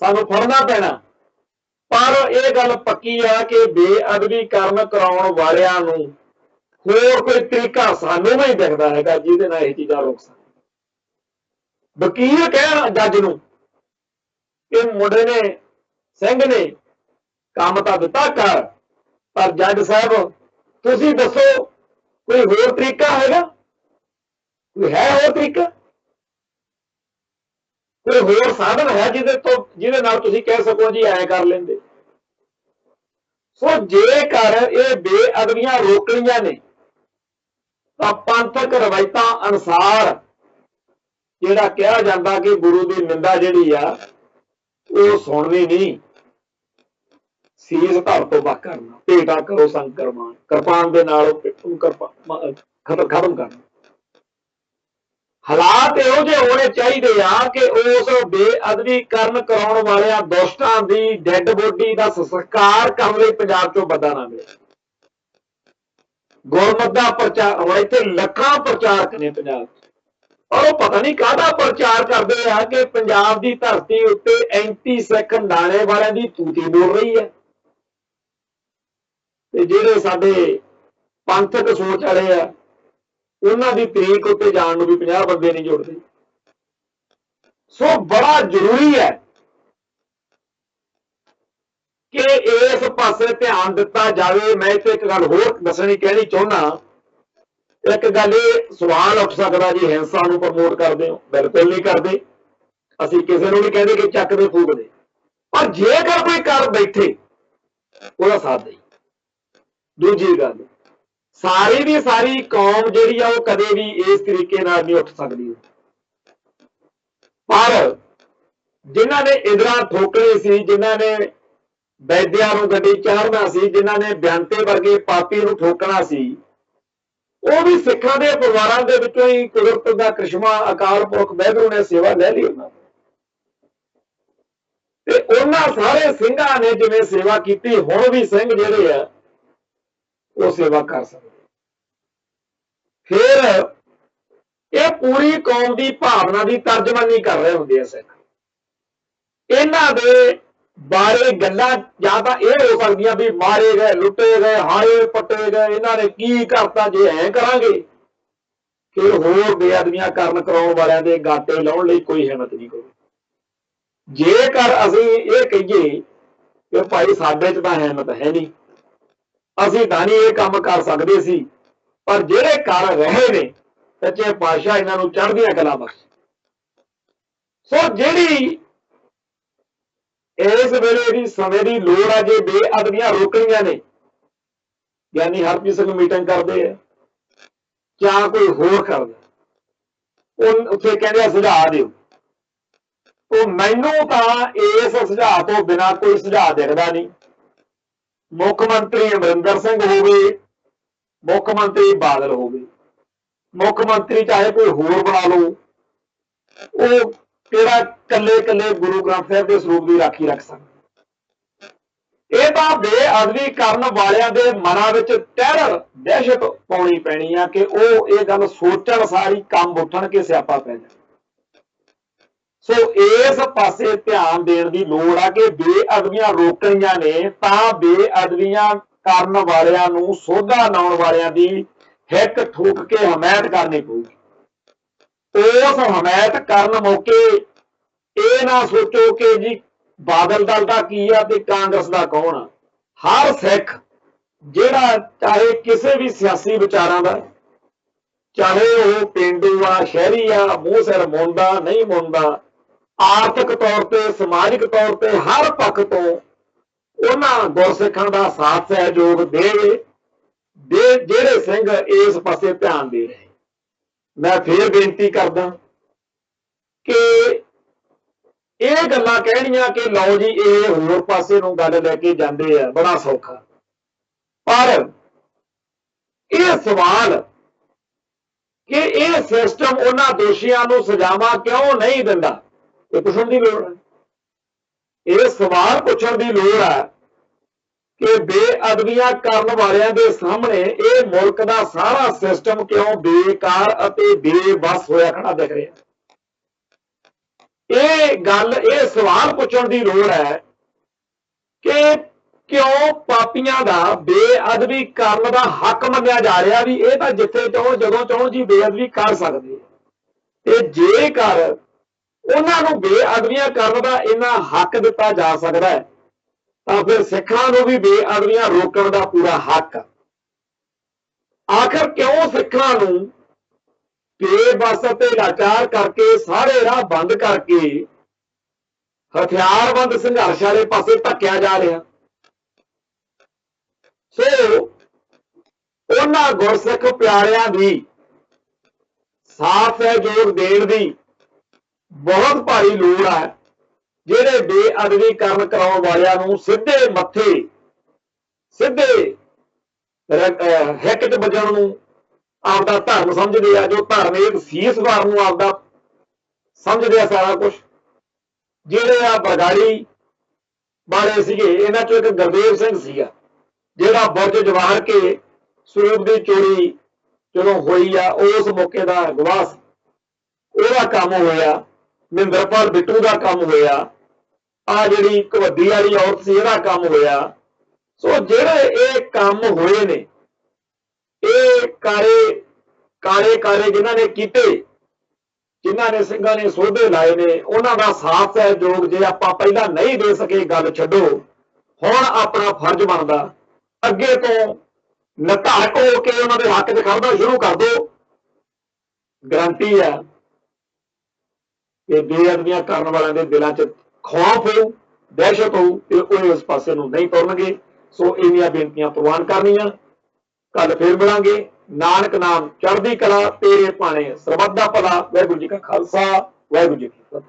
ਸਾਨੂੰ ਫੜਨਾ ਪੈਣਾ। ਪਰ ਇਹ ਗੱਲ ਪੱਕੀ ਆ ਕਿ ਬੇਅਦਬੀ ਕਰਾਉਣ ਵਾਲਿਆਂ ਨੂੰ ਹੋਰ ਕੋਈ ਤਰੀਕਾ ਸਾਨੂੰ ਨਹੀਂ ਦਿਖਦਾ ਹੈਗਾ ਜਿਹਦੇ ਨਾਲ ਇਹ ਚੀਜ਼ਾਂ ਰੁਕ ਸਕਣ। ਵਕੀਲ ਕਹਿਣ ਜੱਜ ਨੂੰ ਕਿ ਮੁੰਡੇ ਨੇ ਸਿੰਘ ਨੇ ਕੰਮ ਤਾਂ ਦਿੱਤਾ ਕਰ, ਪਰ ਜੱਜ ਸਾਹਿਬ ਤੁਸੀਂ ਦੱਸੋ ਕੋਈ ਹੋਰ ਤਰੀਕਾ ਹੈਗਾ? ਕੋਈ ਹੈ ਹੋਰ ਤਰੀਕਾ? ਕੋਈ ਹੋਰ ਸਾਧਨ ਹੈ ਜਿਹਦੇ ਨਾਲ ਤੁਸੀਂ ਕਹਿ ਸਕੋ ਜੀ ਐਂ ਕਰ ਲੈਂਦੇ? ਸੋ ਜੇਕਰ ਇਹ ਬੇਅਦਬੀਆਂ ਰੋਕਣੀਆਂ ਨੇ ਤਾਂ ਪੰਥਕ ਰਵਾਇਤਾਂ ਅਨੁਸਾਰ ਜਿਹੜਾ ਕਿਹਾ ਜਾਂਦਾ ਕਿ ਗੁਰੂ ਦੀ ਨਿੰਦਾ ਜਿਹੜੀ ਆ ਉਹ ਸੁਣਨੀ ਨਹੀਂ, ਸੀਸ ਧੜ ਤੋਂ ਵੱਖ ਕਰਨਾ, ਭੇਟਾ ਕਰੋ ਸੰਗ ਕਰਮਾਨ, ਕਿਰਪਾਨ ਦੇ ਨਾਲ ਖਤਮ ਕਰਨਾ। ਹਾਲਾਤ ਇਹੋ ਜਿਹੇ ਹੋਣੇ ਚਾਹੀਦੇ ਆ ਕਿ ਉਸ ਬੇਅਦਬੀ ਕਰਾਉਣ ਵਾਲਿਆਂ ਦੁਸ਼ਟਾਂ ਦੀ ਡੈਡ ਬੋਡੀ ਦਾ ਸੰਸਕਾਰ ਕਰਨ ਲਈ ਪੰਜਾਬ ਚੋਂ ਬੰਦਾ ਨਾ ਮਿਲੇ। ਗੁਰਮਤਿ ਦਾ ਪ੍ਰਚਾਰ ਹੁਣ ਇੱਥੇ ਲੱਖਾਂ ਪ੍ਰਚਾਰਕ ਨੇ ਪੰਜਾਬ ਚ, ਔਰ ਉਹ ਪਤਾ ਨਹੀਂ ਕਾਹਦਾ ਪ੍ਰਚਾਰ ਕਰਦੇ ਆ ਕਿ ਪੰਜਾਬ ਦੀ ਧਰਤੀ ਉੱਤੇ ਐਂਟੀ ਸਿੱਖ ਨਾਲੇ ਵਾਲਿਆਂ ਦੀ ਤੂਤੀ ਬੋਲ ਰਹੀ ਹੈ ਤੇ ਜਿਹੜੇ ਸਾਡੇ ਪੰਥਕ ਸੋਚ ਵਾਲੇ ਆ ਉਹਨਾਂ ਦੀ ਤਰੀਕ ਉੱਤੇ ਜਾਣ ਨੂੰ ਵੀ 50 ਬੰਦੇ ਨਹੀਂ ਜੁੜਦੇ। ਸੋ ਬੜਾ ਜ਼ਰੂਰੀ ਹੈ ਕਿ ਇਸ ਪਾਸੇ ਧਿਆਨ ਦਿੱਤਾ ਜਾਵੇ। ਮੈਂ ਇੱਥੇ ਇੱਕ ਗੱਲ ਹੋਰ ਕਹਿਣੀ ਚਾਹੁੰਦਾ। ਇੱਕ ਗੱਲ ਇਹ ਸਵਾਲ ਉੱਠ ਸਕਦਾ ਜੀ ਹਿੰਸਾ ਨੂੰ ਪ੍ਰਮੋਟ ਕਰਦੇ ਹੋ? ਬਿਲਕੁਲ ਨਹੀਂ ਕਰਦੇ। ਅਸੀਂ ਕਿਸੇ ਨੂੰ ਨਹੀਂ ਕਹਿੰਦੇ ਕਿ ਚੱਕ ਦੇ ਫੂਕ ਦੇ, ਪਰ ਜੇਕਰ ਕੋਈ ਕਰ ਬੈਠੇ ਉਹਦਾ ਸਾਥ ਦੇ। ਦੂਜੀ ਗੱਲ, ਸਾਰੀ ਦੀ ਸਾਰੀ ਕੌਮ ਜਿਹੜੀ ਆ ਉਹ ਕਦੇ ਵੀ ਇਸ ਤਰੀਕੇ ਨਾਲ ਨਹੀਂ ਉੱਠ ਸਕਦੀ, ਪਰ ਜਿਨ੍ਹਾਂ ਨੇ ਇਦਰਾਂ ਠੋਕਣੀ ਸੀ, ਜਿਨ੍ਹਾਂ ਨੇ ਵੈਦਿਆਂ ਨੂੰ ਗੱਡੀ ਚਾੜਨਾ ਸੀ, ਜਿਨ੍ਹਾਂ ਨੇ ਬਿਆੰਤੇ ਵਰਗੇ ਪਾਪੀ ਨੂੰ ਠੋਕਣਾ ਸੀ, ਉਹ ਵੀ ਸਿੱਖਾਂ ਦੇ ਪਰਿਵਾਰਾਂ ਦੇ ਵਿੱਚੋਂ ਹੀ ਕੁਦਰਤ ਦਾ ਕ੍ਰਿਸ਼ਮਾ ਅਕਾਲ ਪੁਰਖ ਵਾਹਿਗੁਰੂ ਨੇ ਸੇਵਾ ਲੈ ਲਈ ਉਹਨਾਂ ਤੇ ਉਹਨਾਂ ਸਾਰੇ ਸਿੰਘਾਂ ਨੇ ਜਿਵੇਂ ਸੇਵਾ ਕੀਤੀ, ਹੁਣ ਵੀ ਸਿੰਘ ਜਿਹੜੇ ਆ ਉਹ ਸੇਵਾ ਕਰ ਸਕਦੇ। ਫਿਰ ਇਹ ਪੂਰੀ ਕੌਮ ਦੀ ਭਾਵਨਾ ਦੀ ਤਰਜਮਾਨੀ ਕਰ ਰਹੇ ਹੁੰਦੇ ਆ ਸਿੱਖ। ਇਹਨਾਂ ਦੇ ਬਾਰੇ ਗੱਲਾਂ ਜਾਂ ਤਾਂ ਇਹ ਹੋ ਸਕਦੀਆਂ ਵੀ ਮਾਰੇ ਗਏ, ਲੁੱਟੇ ਗਏ, ਹਾਰੇ ਪੱਟੇ ਗਏ, ਇਹਨਾਂ ਨੇ ਕੀ ਕਰਤਾ, ਜੇ ਐਂ ਕਰਾਂਗੇ ਫਿਰ ਹੋਰ ਬੇਅਦਬੀਆਂ ਕਰਾਉਣ ਵਾਲਿਆਂ ਦੇ ਗਾਟੇ ਲਾਉਣ ਲਈ ਕੋਈ ਹਿੰਮਤ ਨਹੀਂ ਕਰੂਗੀ। ਜੇਕਰ ਅਸੀਂ ਇਹ ਕਹੀਏ ਕਿ ਭਾਈ ਸਾਡੇ 'ਚ ਤਾਂ ਹਿੰਮਤ ਹੈ ਨਹੀਂ, ਅਸੀਂ ਤਾਂ ਨਹੀਂ ਇਹ ਕੰਮ ਕਰ ਸਕਦੇ ਸੀ, ਪਰ ਜਿਹੜੇ ਕਰ ਰਹੇ ਨੇ ਸੱਚੇ ਪਾਤਸ਼ਾਹ ਇਹਨਾਂ ਨੂੰ ਚੜ੍ਹਦੀਆਂ ਕਲਾਂ ਬਖਸ਼। ਸੋ ਜਿਹੜੀ ਇਸ ਵੇਲੇ ਦੀ ਸਮੇਂ ਦੀ ਲੋੜ ਆ, ਜੇ ਬੇਅਦਬੀਆਂ ਰੋਕਣੀਆਂ ਨੇ, ਯਾਨੀ ਹਰਪ੍ਰੀਤ ਸਿੰਘ ਮੀਟਿੰਗ ਕਰਦੇ ਆ ਜਾਂ ਕੋਈ ਹੋਰ ਕਰਦਾ, ਉਹ ਉੱਥੇ ਕਹਿੰਦੇ ਆ ਸੁਝਾਅ ਦਿਓ। ਉਹ ਮੈਨੂੰ ਤਾਂ ਇਸ ਸੁਝਾਅ ਤੋਂ ਬਿਨਾਂ ਕੋਈ ਸੁਝਾਅ ਦਿਖਦਾ ਨਹੀਂ। ਮੁੱਖ ਮੰਤਰੀ ਅਮਰਿੰਦਰ ਸਿੰਘ ਹੋਵੇ, ਮੁੱਖ ਮੰਤਰੀ ਬਾਦਲ ਹੋਵੇ, ਮੁੱਖ ਮੰਤਰੀ ਚਾਹੇ ਕੋਈ ਹੋਰ ਬਣਾ ਲਓ, ਉਹ ਕਿਹੜਾ ਕੱਲੇ ਗੁਰੂ ਗ੍ਰੰਥ ਸਾਹਿਬ ਦੇ ਸਰੂਪ ਦੀ ਰਾਖੀ ਰੱਖ ਸਕਦਾ? ਇਹ ਤਾਂ ਬੇਅਦਬੀ ਕਰਨ ਵਾਲਿਆਂ ਦੇ ਮਨਾਂ ਵਿੱਚ ਟੈਰਰ, ਦਹਿਸ਼ਤ ਪਾਉਣੀ ਪੈਣੀ ਆ ਕਿ ਉਹ ਇਹ ਗੱਲ ਸੋਚਣ ਸਾਰੀ ਕੰਮ ਉੱਠਣ ਕੇ ਸਿਆਪਾ ਪੈ ਜਾਏ। ਸੋ ਇਸ ਪਾਸੇ ਧਿਆਨ ਦੇਣ ਦੀ ਲੋੜ ਆ ਕਿ ਬੇਅਦਬੀਆਂ ਰੋਕਣੀਆਂ ਨੇ ਤਾਂ ਬੇਅਦਬੀਆਂ ਕਰਨ ਵਾਲਿਆਂ ਨੂੰ ਸੋਧਾ ਲਾਉਣ ਵਾਲਿਆਂ ਦੀ ਹਿੱਕ ਠੋਕ ਕੇ ਹਮਾਇਤ ਕਰਨੀ ਪਊਗੀ। उस हमायत करन मौके ये ना सोचो कि जी बादल दल का की आ ते कांग्रेस का कौन आ। हर सिख जिहड़ा चाहे किसी भी सियासी विचारां दा, चाहे वह पेंडू आ शहरी आ, मूँह सिर मुंडा नहीं मुंडा, आर्थिक तौर पर समाजिक तौर पर हर पक्ष तो उन्हां गुरसिखां दा साथ सहयोग देवे ਜਿਹੜੇ ਸਿੰਘ इस पासे ध्यान दे रहे। मैं फिर बेनती करदा कि ਇਹ ਗੱਲਾਂ ਕਹਿਣੀਆਂ ਕਿ ਲਓ ਜੀ ਇਹ ਹੋਰ ਪਾਸੇ ਨੂੰ ਗੱਲ ਲੈ ਕੇ ਜਾਂਦੇ ਆ ਬੜਾ ਸੌਖਾ, ਪਰ ਇਹ ਸਵਾਲ ਕਿ ਇਹ ਸਿਸਟਮ ਉਹਨਾਂ ਦੋਸ਼ੀਆਂ ਨੂੰ ਸਜ਼ਾਵਾਂ ਕਿਉਂ ਨਹੀਂ ਦਿੰਦਾ, ਇਹ ਪੁੱਛਣ ਦੀ ਲੋੜ ਹੈ। ਇਹ ਸਵਾਲ ਪੁੱਛਣ ਦੀ ਲੋੜ ਹੈ ਕਿ ਬੇਅਦਬੀਆਂ ਕਰਨ ਵਾਲਿਆਂ ਦੇ ਸਾਹਮਣੇ ਇਹ ਮੁਲਕ ਦਾ ਸਾਰਾ ਸਿਸਟਮ ਕਿਉਂ ਬੇਕਾਰ ਅਤੇ ਬੇਬਸ ਹੋਇਆ ਖੜਾ ਦਿਖ ਰਿਹਾ। ਇਹ सवाल पूछने की लोड़ है कि क्यों पापियां का बेअदबी करने का हक मन्निया जा रहा भी ये तो जिथे चाहो जदों चाहो जी बेअदबी कर सकते। जेकर उन्होंने बेअदबियां करने का इन्ना हक दिता जा सकता है तो फिर सिखां नूं भी बेअदबियां रोकने का पूरा हक। आखिर क्यों सिखां नूं बेबस ते लाचार करके सारे राह बंद करके हथियारबंद संघर्ष वाले पासे धक्या जा रहा। सो उन्हां गुरसिख प्यारियां दी साथ सहयोग देण दी बहुत भारी लोड़ है, जिहड़े बेअदबी कराउण वालियां नूं सीधे मत्थे सीधे हिक च वजण नूं आपदा धर्म समझते हैं, जो धार्मिक सीस वार आपदा समझते हैं सारा कुछ। जिहड़े आ बरगाड़ी वाले सीगे इन्हां चों एक गुरदेव सिंह सीगा जिहड़ा बुरज जवाहर के सरੂਪ की चोरी जदों होई आ उस मौके का गवाह सी, ਉਹਦਾ काम होया। ਮਹਿੰਦਰਪਾਲ ਬਿੱਟੂ का काम होया, आ जिहड़ी कबड्डी वाली औरत सी ਇਹਦਾ काम होया। सो जिहड़े ये काम होए ने काले काले जिन्हां ने कीते, जिन्हां ने सिंघां ने सोधे लाए ने, उन्हां दा साथ सहयोग जे आपां पहलां नहीं दे सके गल छड्डो, हुण अपना फर्ज बनदा अगे तो नताक हो के उन्हां दे हक च खड़ना शुरू कर दो। गारंटी है कि बेअदबियां करन वालियां दे दिलां च खौफ हो, दहशत हो ते ओह इस पासे नूं नहीं तुरनगे। सो इन्नियां बेनतियां प्रवान करनियां। कल फिर मिलांगे। नानक नाम चढ़दी कला तेरे भाणे सरबत दा भला। वाहिगुरू जी का खालसा वाहिगुरू जी की फतेह।